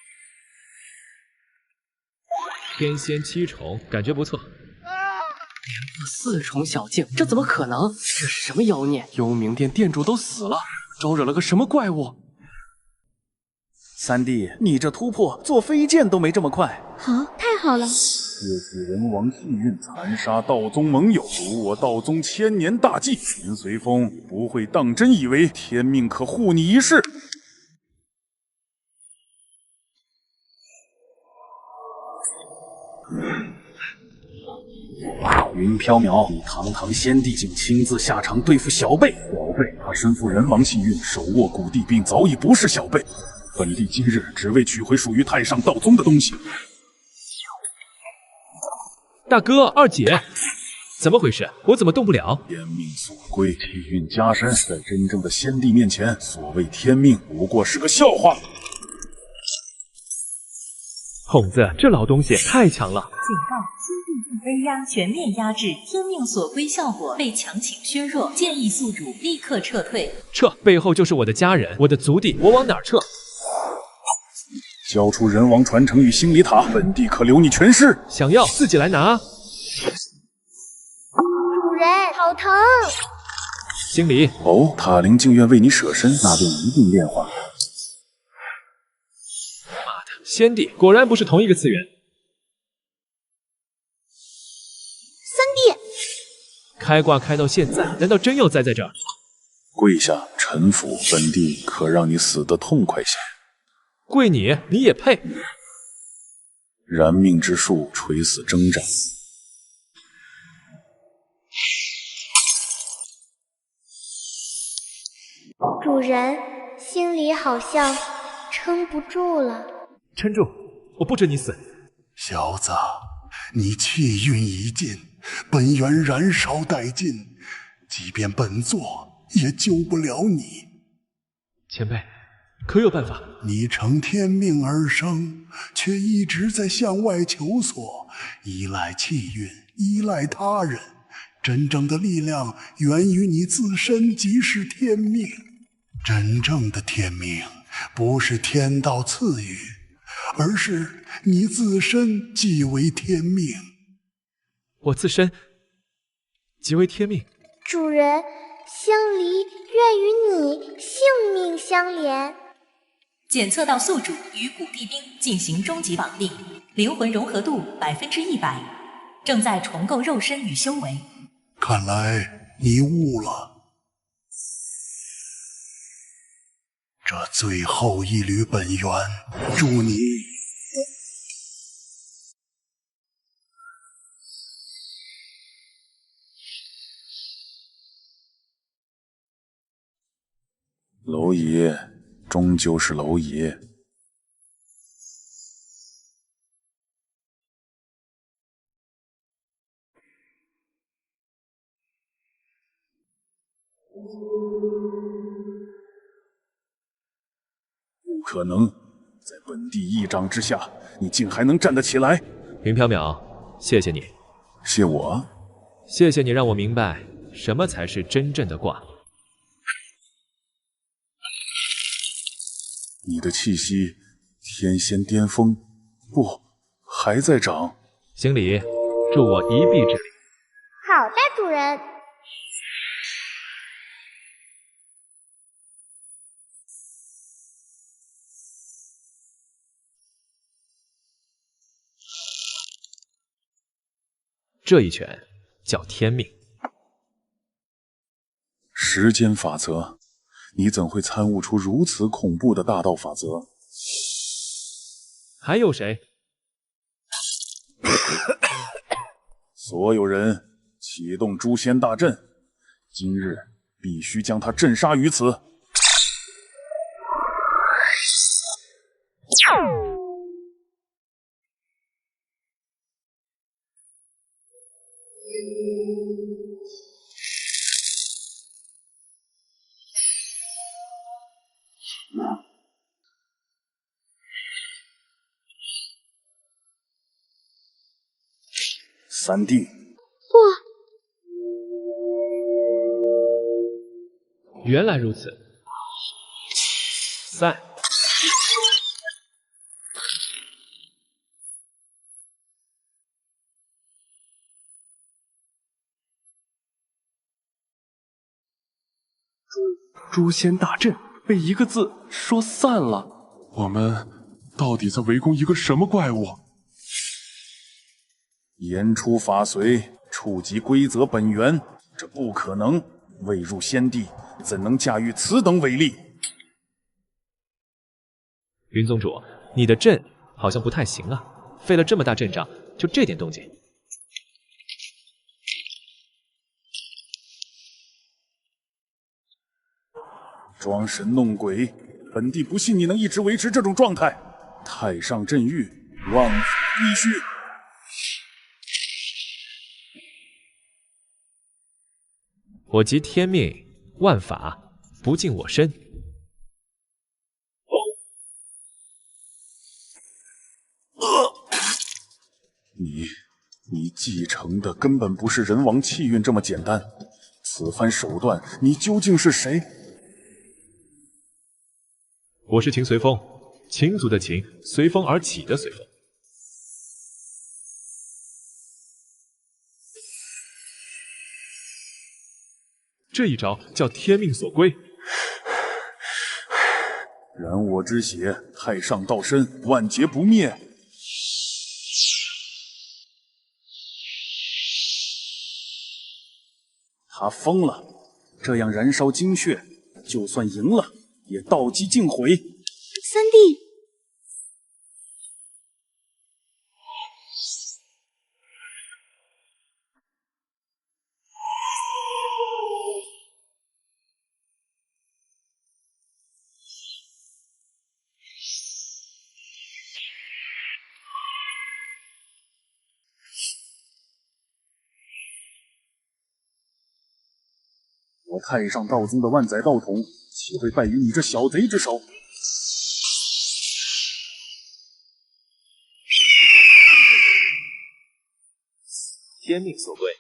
天仙7重，感觉不错。连破4重小境，这怎么可能？这是什么妖孽？幽冥殿店主都死了，招惹了个什么怪物？三弟，你这突破做飞剑都没这么快。好，太好了。血洗人王气运，残杀道宗盟友，辱我道宗千年大计。秦随风不会当真以为天命可护你一世。云缥缈，你堂堂先帝竟亲自下场对付小辈。小辈，他身负人王气运，手握古地兵，早已不是小辈。本帝今日只为取回属于太上道宗的东西。大哥，二姐，怎么回事？我怎么动不了？天命所归，气运加身，在真正的先帝面前，所谓天命不过是个笑话。筒子，这老东西太强了！警告：先帝境威压全面压制，天命所归效果被强行削弱，建议宿主立刻撤退。撤！背后就是我的家人，我的族弟，我往哪儿撤？交出人王传承与星离塔，本帝可留你全尸。想要自己来拿。主人，好疼！星离，哦，塔灵竟愿为你舍身，那便一定炼化。妈的，先帝果然不是同一个次元。三弟，开挂开到现在，难道真要栽在这儿？跪下，臣服，本帝可让你死得痛快些。跪你，你也配？燃命之术，垂死挣扎。主人，心里好像撑不住了。撑住，我不准你死。小子，你气运已尽，本源燃烧殆尽，即便本座也救不了你。前辈，可有办法？你乘天命而生，却一直在向外求索，依赖气运，依赖他人。真正的力量源于你自身，即是天命。真正的天命不是天道赐予，而是你自身即为天命。我自身即为天命。主人，香梨愿与你性命相连。检测到宿主与古地兵进行终极绑定，灵魂融合度100%，正在重构肉身与修为。看来你悟了。这最后一缕本源，祝你蝼蚁终究是蝼蚁。不可能，在本地一掌之下，你竟还能站得起来？云缥缈，谢谢你。谢我？谢谢你让我明白什么才是真正的卦。你的气息，天仙巅峰，不，还在长。行礼，助我一臂之力。好的，主人。这一拳叫天命。时间法则，你怎会参悟出如此恐怖的大道法则？还有谁？所有人启动诛仙大阵，今日必须将他镇杀于此。三定。原来如此。散。诛仙大阵被一个字说散了。我们到底在围攻一个什么怪物？言出法随，触及规则本源，这不可能。未入仙地，怎能驾驭此等伟力？云宗主，你的阵好像不太行啊，费了这么大阵仗，就这点动静。装神弄鬼，本帝不信你能一直维持这种状态。太上镇狱，万法必须。我即天命，万法不进我身。你继承的根本不是人王气运这么简单。此番手段，你究竟是谁？我是秦随风，秦族的秦，随风而起的随风。这一招叫天命所归。染我之血，太上道身，万劫不灭。他疯了，这样燃烧精血，就算赢了，也道基尽毁。三弟，我太上道宗的万载道统，岂会败于你这小贼之手？天命所归。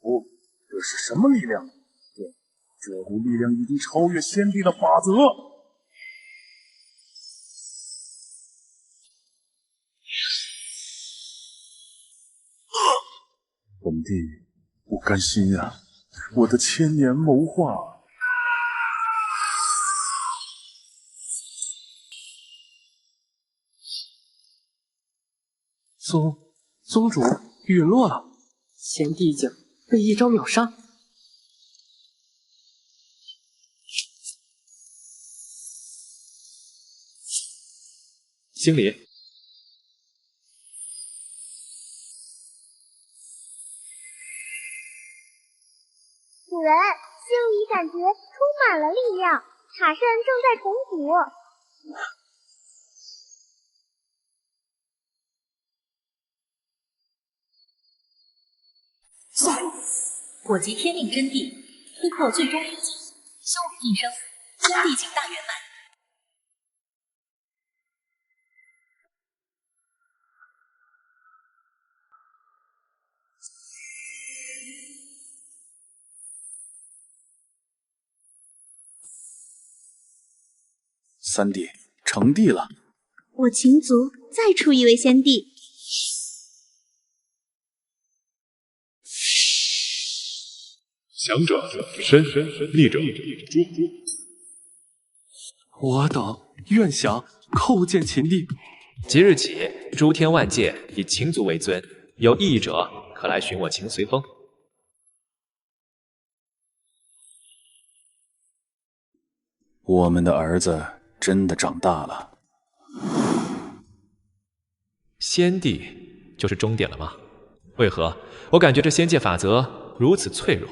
不，这是什么力量？这股力量已经超越先帝的法则。本帝不甘心呀！我的千年谋划。宗主陨落了，先帝已经被一招秒杀。星离，主人，心里感觉充满了力量，塔圣正在重组。火急天命真谛，突破最终一击，修为晋升，真谛境大圆满。三弟成帝了，我秦族再出一位先帝。强者身，逆者诛。我等愿降，叩见秦帝。即日起，诸天万界以秦族为尊，有异议者可来寻我秦随风。我们的儿子真的长大了。先帝就是终点了吗？为何我感觉这仙界法则如此脆弱？